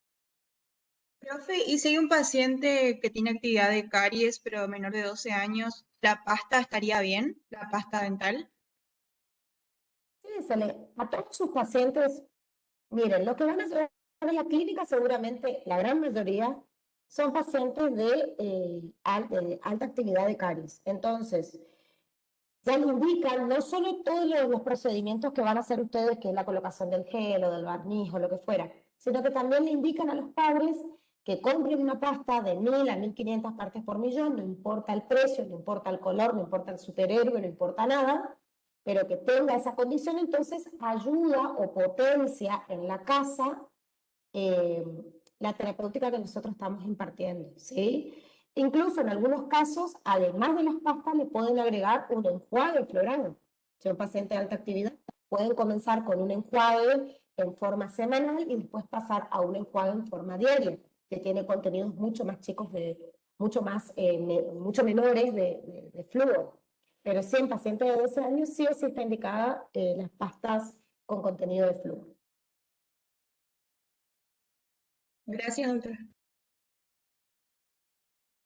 Profe, y si hay un paciente que tiene actividad de caries, pero menor de 12 años, ¿la pasta estaría bien? ¿La pasta dental? Sí, a todos sus pacientes, miren, lo que van a llevar a la clínica seguramente, la gran mayoría, son pacientes de alta actividad de caries. Entonces, ya le indican no solo todos los procedimientos que van a hacer ustedes, que es la colocación del gel o del barniz o lo que fuera, sino que también le indican a los padres que compren una pasta de 1000 a 1500 partes por millón, no importa el precio, no importa el color, no importa el superhéroe, no importa nada, pero que tenga esa condición, entonces ayuda o potencia en la casa eh, la terapéutica que nosotros estamos impartiendo, ¿sí? Incluso en algunos casos, además de las pastas, le pueden agregar un enjuague floral. Si un paciente de alta actividad, pueden comenzar con un enjuague en forma semanal y después pasar a un enjuague en forma diaria, que tiene contenidos mucho más chicos, mucho menores de flúor. Pero sí, en pacientes de 12 años sí o sí está indicada las pastas con contenido de flúor. Gracias, doctora.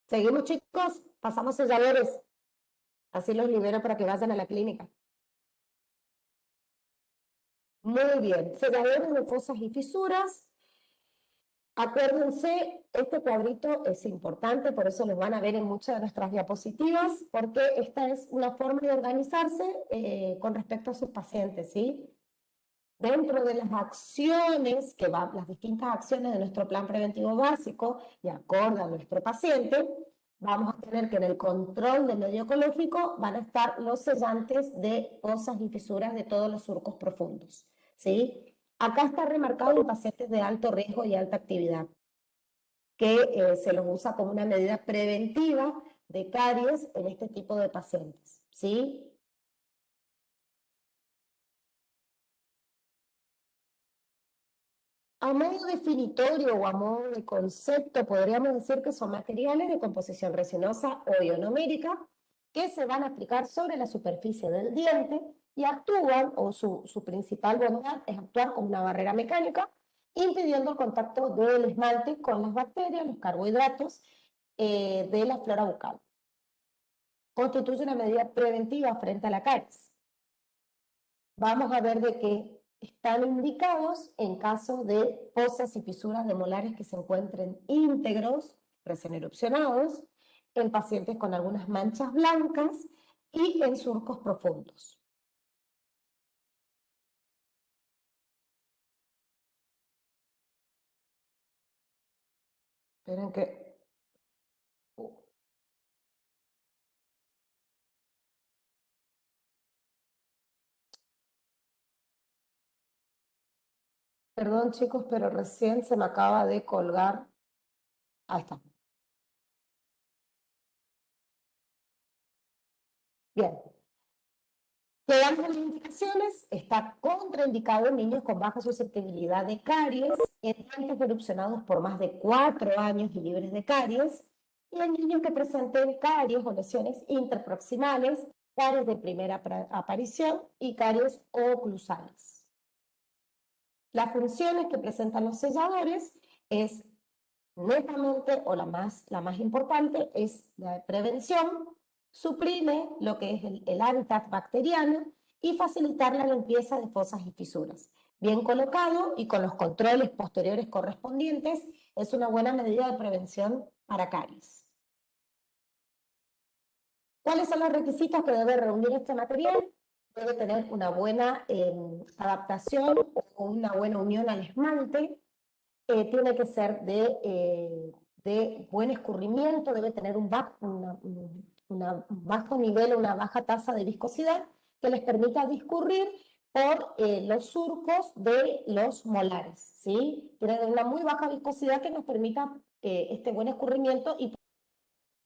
Seguimos, chicos, pasamos selladores. Así los libero para que vayan a la clínica. Muy bien, selladores de fosas y fisuras. Acuérdense, este cuadrito es importante, por eso los van a ver en muchas de nuestras diapositivas, porque esta es una forma de organizarse con respecto a sus pacientes, ¿sí? Dentro de las acciones, las distintas acciones de nuestro plan preventivo básico, y acorde a nuestro paciente, vamos a tener que en el control del medio ecológico van a estar los sellantes de fosas y fisuras de todos los surcos profundos, ¿sí? Acá está remarcado en pacientes de alto riesgo y alta actividad, que se los usa como una medida preventiva de caries en este tipo de pacientes, ¿sí? A modo definitorio o a modo de concepto, podríamos decir que son materiales de composición resinosa o ionomérica que se van a aplicar sobre la superficie del diente y actúan, o su principal bondad es actuar como una barrera mecánica, impidiendo el contacto del esmalte con las bacterias, los carbohidratos de la flora bucal. Constituye una medida preventiva frente a la caries. Vamos a ver de qué están indicados en caso de fosas y fisuras de molares que se encuentren íntegros, recién erupcionados, en pacientes con algunas manchas blancas y en surcos profundos. Esperen que... Perdón, chicos, pero recién se me acaba de colgar. Ahí está. Bien. Quedando las indicaciones, está contraindicado en niños con baja susceptibilidad de caries, en dientes erupcionados por más de 4 años y libres de caries, y en niños que presenten caries o lesiones interproximales, caries de primera aparición y caries oclusales. Las funciones que presentan los selladores es netamente, o la más importante, es la de prevención, suprime lo que es el hábitat bacteriano y facilitar la limpieza de fosas y fisuras. Bien colocado y con los controles posteriores correspondientes, es una buena medida de prevención para caries. ¿Cuáles son los requisitos que debe reunir este material? Debe tener una buena adaptación o una buena unión al esmalte, tiene que ser de buen escurrimiento, debe tener un bajo nivel, una baja tasa de viscosidad que les permita discurrir por los surcos de los molares, ¿sí? Tiene una muy baja viscosidad que nos permita este buen escurrimiento y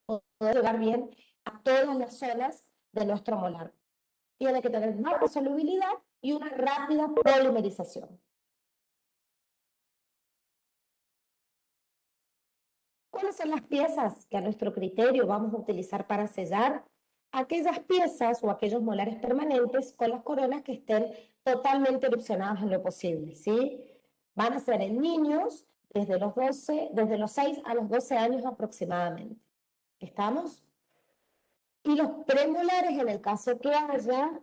poder llegar bien a todas las zonas de nuestro molar. Tiene que tener baja solubilidad y una rápida polimerización. ¿Cuáles son las piezas que a nuestro criterio vamos a utilizar para sellar? Aquellas piezas o aquellos molares permanentes con las coronas que estén totalmente erupcionadas en lo posible, ¿sí? Van a ser en niños desde los 6 a los 12 años aproximadamente. ¿Estamos? Y los premolares, en el caso que haya,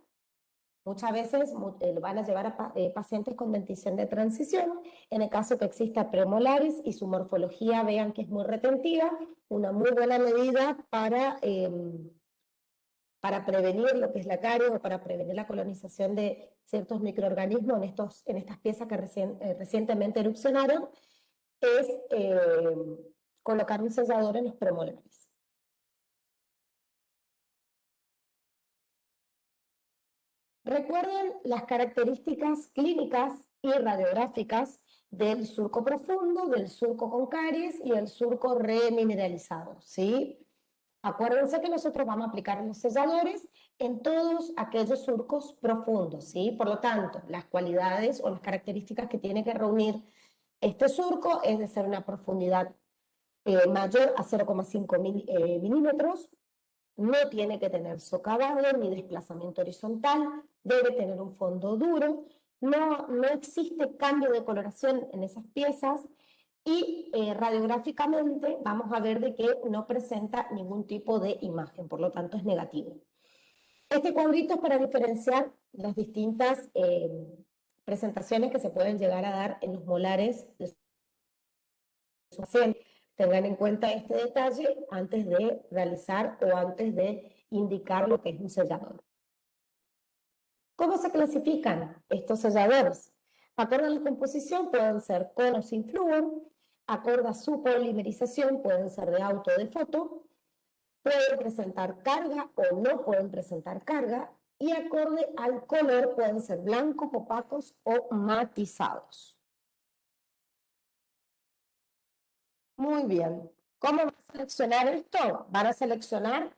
Muchas veces van a llevar a pacientes con dentición de transición, en el caso que exista premolares y su morfología vean que es muy retentiva, una muy buena medida para prevenir lo que es la caries o para prevenir la colonización de ciertos microorganismos en estas piezas que recientemente erupcionaron, es colocar un sellador en los premolares. Recuerden las características clínicas y radiográficas del surco profundo, del surco con caries y el surco remineralizado, ¿sí? Acuérdense que nosotros vamos a aplicar los selladores en todos aquellos surcos profundos, ¿sí? Por lo tanto, las cualidades o las características que tiene que reunir este surco es de ser una profundidad mayor a 0,5 milímetros, no tiene que tener socavado ni desplazamiento horizontal, debe tener un fondo duro, no existe cambio de coloración en esas piezas y radiográficamente vamos a ver de que no presenta ningún tipo de imagen, por lo tanto es negativo. Este cuadrito es para diferenciar las distintas presentaciones que se pueden llegar a dar en los molares de su paciente. Tengan en cuenta este detalle antes de realizar o antes de indicar lo que es un sellador. ¿Cómo se clasifican estos selladores? Acorde a la composición pueden ser con o sin flúor, acorde a su polimerización pueden ser de auto o de foto, pueden presentar carga o no pueden presentar carga, y acorde al color pueden ser blancos, opacos o matizados. Muy bien. ¿Cómo van a seleccionar esto? Van a seleccionar,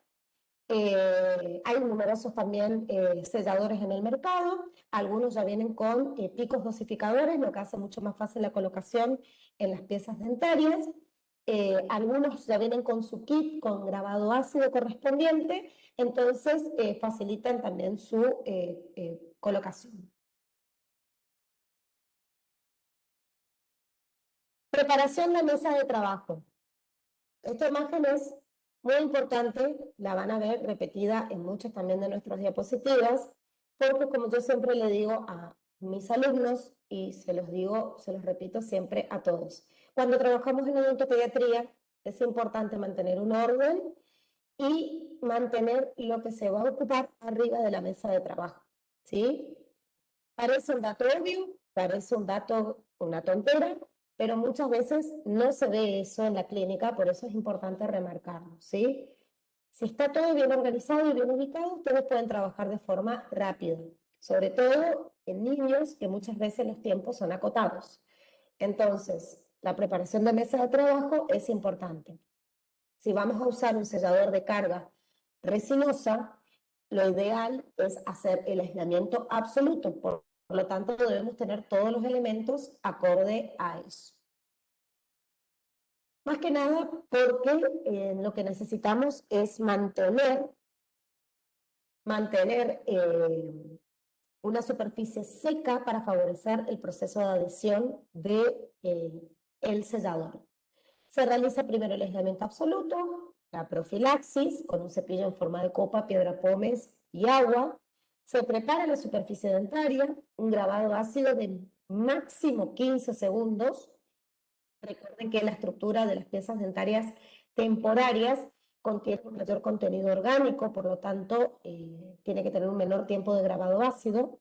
hay numerosos también selladores en el mercado, algunos ya vienen con picos dosificadores, lo que hace mucho más fácil la colocación en las piezas dentarias. Algunos ya vienen con su kit, con grabado ácido correspondiente, entonces facilitan también su colocación. Preparación de mesa de trabajo. Esta imagen es muy importante, la van a ver repetida en muchas también de nuestras diapositivas, porque como yo siempre le digo a mis alumnos, y se los digo, se los repito siempre a todos, cuando trabajamos en odontopediatría es importante mantener un orden y mantener lo que se va a ocupar arriba de la mesa de trabajo, ¿sí? Parece un dato obvio, parece un dato, una tontera, pero muchas veces no se ve eso en la clínica, por eso es importante remarcarlo, ¿sí? Si está todo bien organizado y bien ubicado, ustedes pueden trabajar de forma rápida, sobre todo en niños que muchas veces los tiempos son acotados. Entonces, la preparación de mesa de trabajo es importante. Si vamos a usar un sellador de carga resinosa, lo ideal es hacer el aislamiento absoluto. Por lo tanto, debemos tener todos los elementos acorde a eso. Más que nada porque lo que necesitamos es mantener una superficie seca para favorecer el proceso de adhesión del sellador. Se realiza primero el aislamiento absoluto, la profilaxis con un cepillo en forma de copa, piedra pómez y agua. Se prepara la superficie dentaria, un grabado ácido de máximo 15 segundos. Recuerden que la estructura de las piezas dentarias temporarias contiene un mayor contenido orgánico, por lo tanto, tiene que tener un menor tiempo de grabado ácido.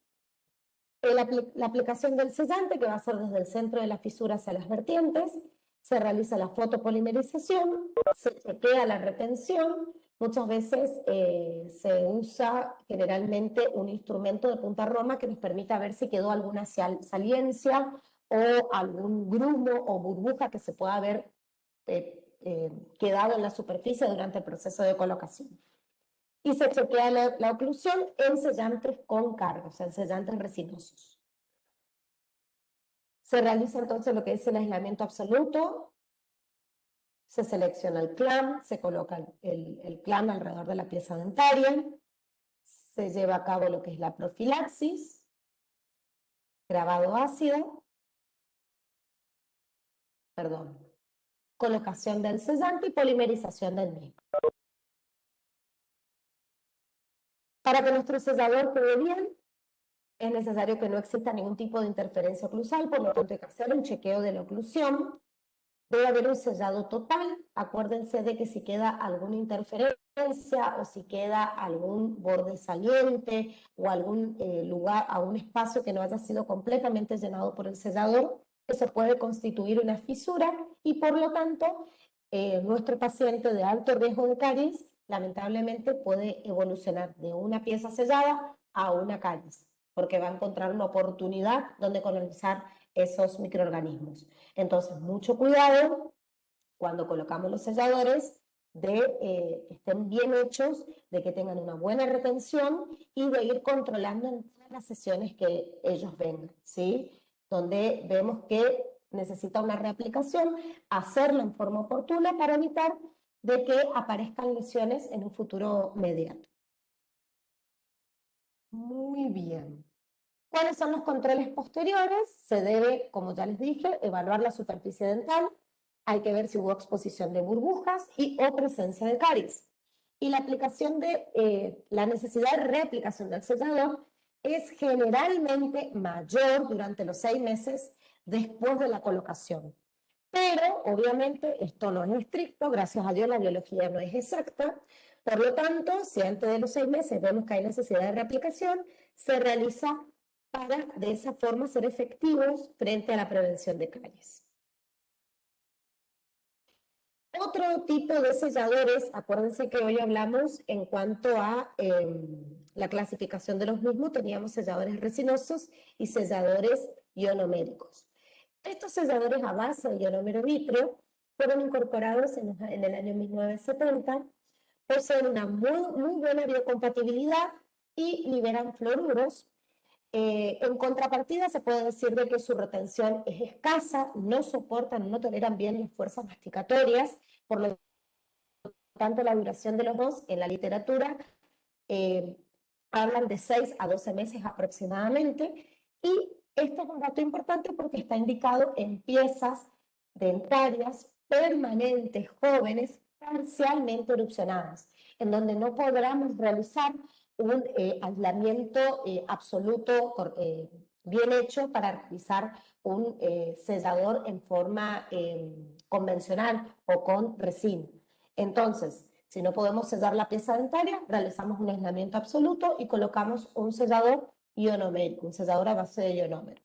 La aplicación del sellante, que va a ser desde el centro de la fisura hacia las vertientes, se realiza la fotopolimerización, se chequea la retención, muchas veces se usa generalmente un instrumento de punta roma que nos permita ver si quedó alguna saliencia o algún grumo o burbuja que se pueda haber quedado en la superficie durante el proceso de colocación. Y se chequea la oclusión en sellantes con carga, o sea, en sellantes resinosos. Se realiza entonces lo que es el aislamiento absoluto, se selecciona el clamp, se coloca el clamp alrededor de la pieza dentaria, se lleva a cabo lo que es la profilaxis, grabado ácido, colocación del sellante y polimerización del mismo. Para que nuestro sellador quede bien, Es necesario que no exista ningún tipo de interferencia oclusal, por lo tanto hay que hacer un chequeo de la oclusión. Debe haber un sellado total. Acuérdense de que si queda alguna interferencia o si queda algún borde saliente o algún lugar, algún espacio que no haya sido completamente llenado por el sellador, eso puede constituir una fisura y por lo tanto nuestro paciente de alto riesgo de caries lamentablemente puede evolucionar de una pieza sellada a una caries, porque va a encontrar una oportunidad donde colonizar esos microorganismos. Entonces, mucho cuidado cuando colocamos los selladores de que estén bien hechos, de que tengan una buena retención y de ir controlando en todas las sesiones que ellos vengan, ¿sí? Donde vemos que necesita una reaplicación, hacerlo en forma oportuna para evitar de que aparezcan lesiones en un futuro inmediato. Muy bien. ¿Cuáles son los controles posteriores? Se debe, como ya les dije, evaluar la superficie dental. Hay que ver si hubo exposición de burbujas y o presencia de caries. Y la aplicación de, la necesidad de reaplicación del sellador es generalmente mayor durante los 6 meses después de la colocación. Pero, obviamente, esto no es estricto, gracias a Dios la biología no es exacta. Por lo tanto, si antes de los 6 meses vemos que hay necesidad de reaplicación, se realiza para de esa forma ser efectivos frente a la prevención de caries. Otro tipo de selladores, acuérdense que hoy hablamos en cuanto a la clasificación de los mismos, teníamos selladores resinosos y selladores ionoméricos. Estos selladores a base de ionomero vítreo fueron incorporados en el año 1970, poseen una muy buena biocompatibilidad y liberan fluoruros. En contrapartida, se puede decir de que su retención es escasa, no soportan, no toleran bien las fuerzas masticatorias, por lo tanto la duración de los dos en la literatura hablan de 6 a 12 meses aproximadamente, y esto es un dato importante porque está indicado en piezas dentarias permanentes, jóvenes, parcialmente erupcionadas, en donde no podamos realizar un aislamiento absoluto bien hecho para realizar un sellador en forma convencional o con resina. Entonces, si no podemos sellar la pieza dentaria, realizamos un aislamiento absoluto y colocamos un sellador ionomérico, un sellador a base de ionómero,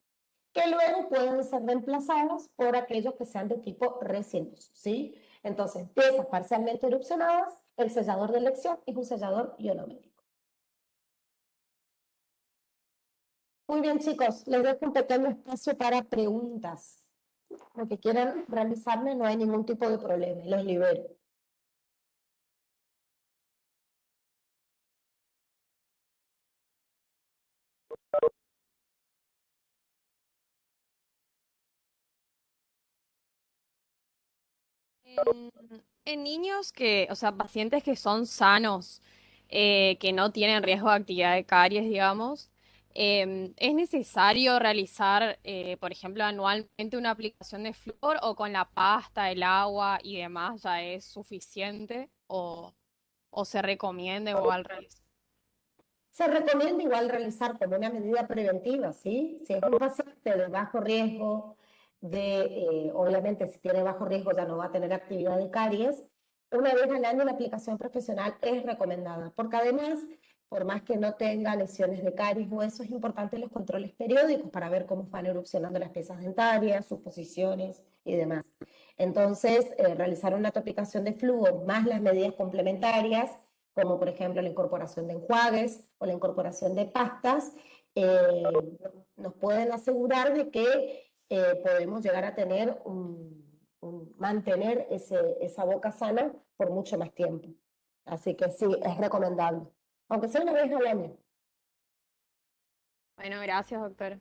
que luego pueden ser reemplazados por aquellos que sean de tipo resinoso, ¿sí? Entonces, piezas parcialmente erupcionadas, el sellador de elección es un sellador ionomérico. Muy bien, chicos, les dejo un pequeño espacio para preguntas. Lo que quieran realizarme, no hay ningún tipo de problema, los libero. En, en niños que, o sea, pacientes que son sanos, que no tienen riesgo de actividad de caries, digamos, ¿es necesario realizar, por ejemplo, anualmente una aplicación de flúor o con la pasta, el agua y demás ya es suficiente o se recomienda igual realizar? Se recomienda igual realizar como una medida preventiva, ¿sí? Si es un paciente de bajo riesgo, obviamente si tiene bajo riesgo ya no va a tener actividad de caries, una vez al año la aplicación profesional es recomendada, porque además, por más que no tenga lesiones de caries o eso, es importante los controles periódicos para ver cómo van erupcionando las piezas dentarias, sus posiciones y demás. Entonces, realizar una aplicación de flúor más las medidas complementarias, como por ejemplo la incorporación de enjuagues o la incorporación de pastas, eh, nos pueden asegurar de que podemos llegar a tener mantener esa boca sana por mucho más tiempo. Así que sí, es recomendable, aunque sea una vez al año. Bueno, gracias, doctor.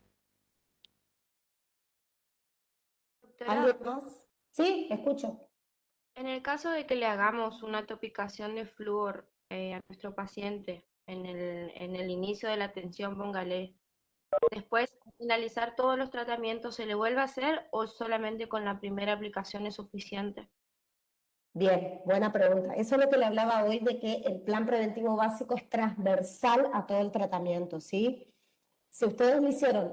Doctora, ¿Alguien más? Sí, escucho. en el caso de que le hagamos una topicación de flúor a nuestro paciente en el inicio de la atención, póngale, después de finalizar todos los tratamientos, ¿se le vuelve a hacer o solamente con la primera aplicación es suficiente? Bien, buena pregunta. Eso es lo que le hablaba hoy de que el plan preventivo básico es transversal a todo el tratamiento, ¿sí? Si ustedes lo hicieron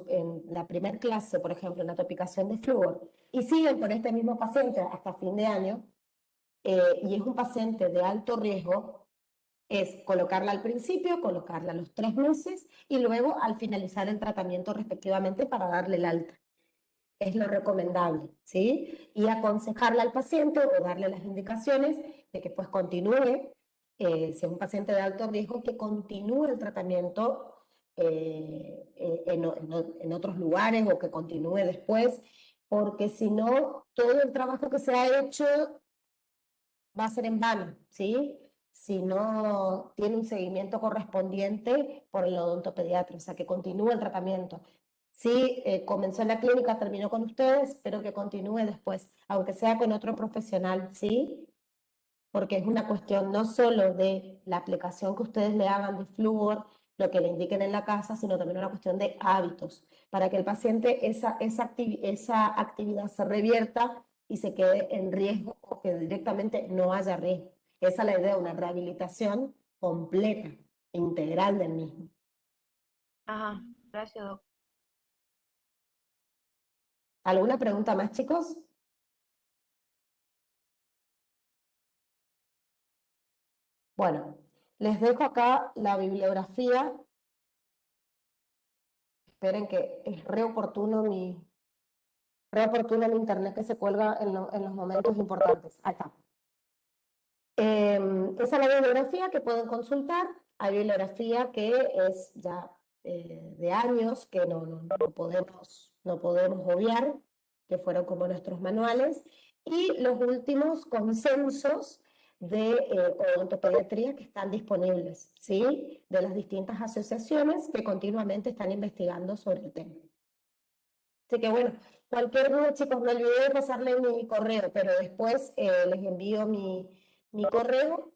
en la primera clase, por ejemplo, una topicación de flúor, y siguen por este mismo paciente hasta fin de año, y es un paciente de alto riesgo, es colocarla al principio, colocarla a los 3 meses, y luego al finalizar el tratamiento respectivamente para darle el alta. Es lo recomendable, ¿sí? Y aconsejarle al paciente o darle las indicaciones de que pues continúe, si es un paciente de alto riesgo, que continúe el tratamiento en otros lugares o que continúe después, porque si no, todo el trabajo que se ha hecho va a ser en vano, ¿sí? Si no tiene un seguimiento correspondiente por el odontopediatra, o sea, que continúe el tratamiento. Sí, comenzó en la clínica, terminó con ustedes, pero que continúe después, aunque sea con otro profesional, ¿sí? Porque es una cuestión no solo de la aplicación que ustedes le hagan de flúor, lo que le indiquen en la casa, sino también una cuestión de hábitos, para que el paciente esa actividad se revierta y se quede en riesgo o que directamente no haya riesgo. Esa es la idea, una rehabilitación completa, integral del mismo. Ajá, gracias, doctor. ¿Alguna pregunta más, chicos? Bueno, les dejo acá la bibliografía. Esperen que es re oportuno mi internet que se cuelga en los momentos importantes. Ahí está. Esa es la bibliografía que pueden consultar. Hay bibliografía que es ya de años, que no podemos obviar, que fueron como nuestros manuales, y los últimos consensos de odontopediatría que están disponibles, ¿sí? De las distintas asociaciones que continuamente están investigando sobre el tema. Así que bueno, cualquier duda, chicos, me olvidé de pasarle mi correo, pero después les envío mi correo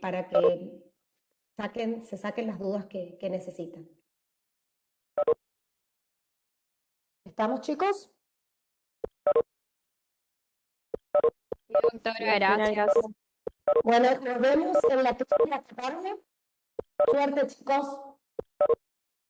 para que se saquen las dudas que necesitan. ¿Estamos, chicos? Doctora, gracias. Bueno, nos vemos en la clase de esta tarde. Suerte, chicos.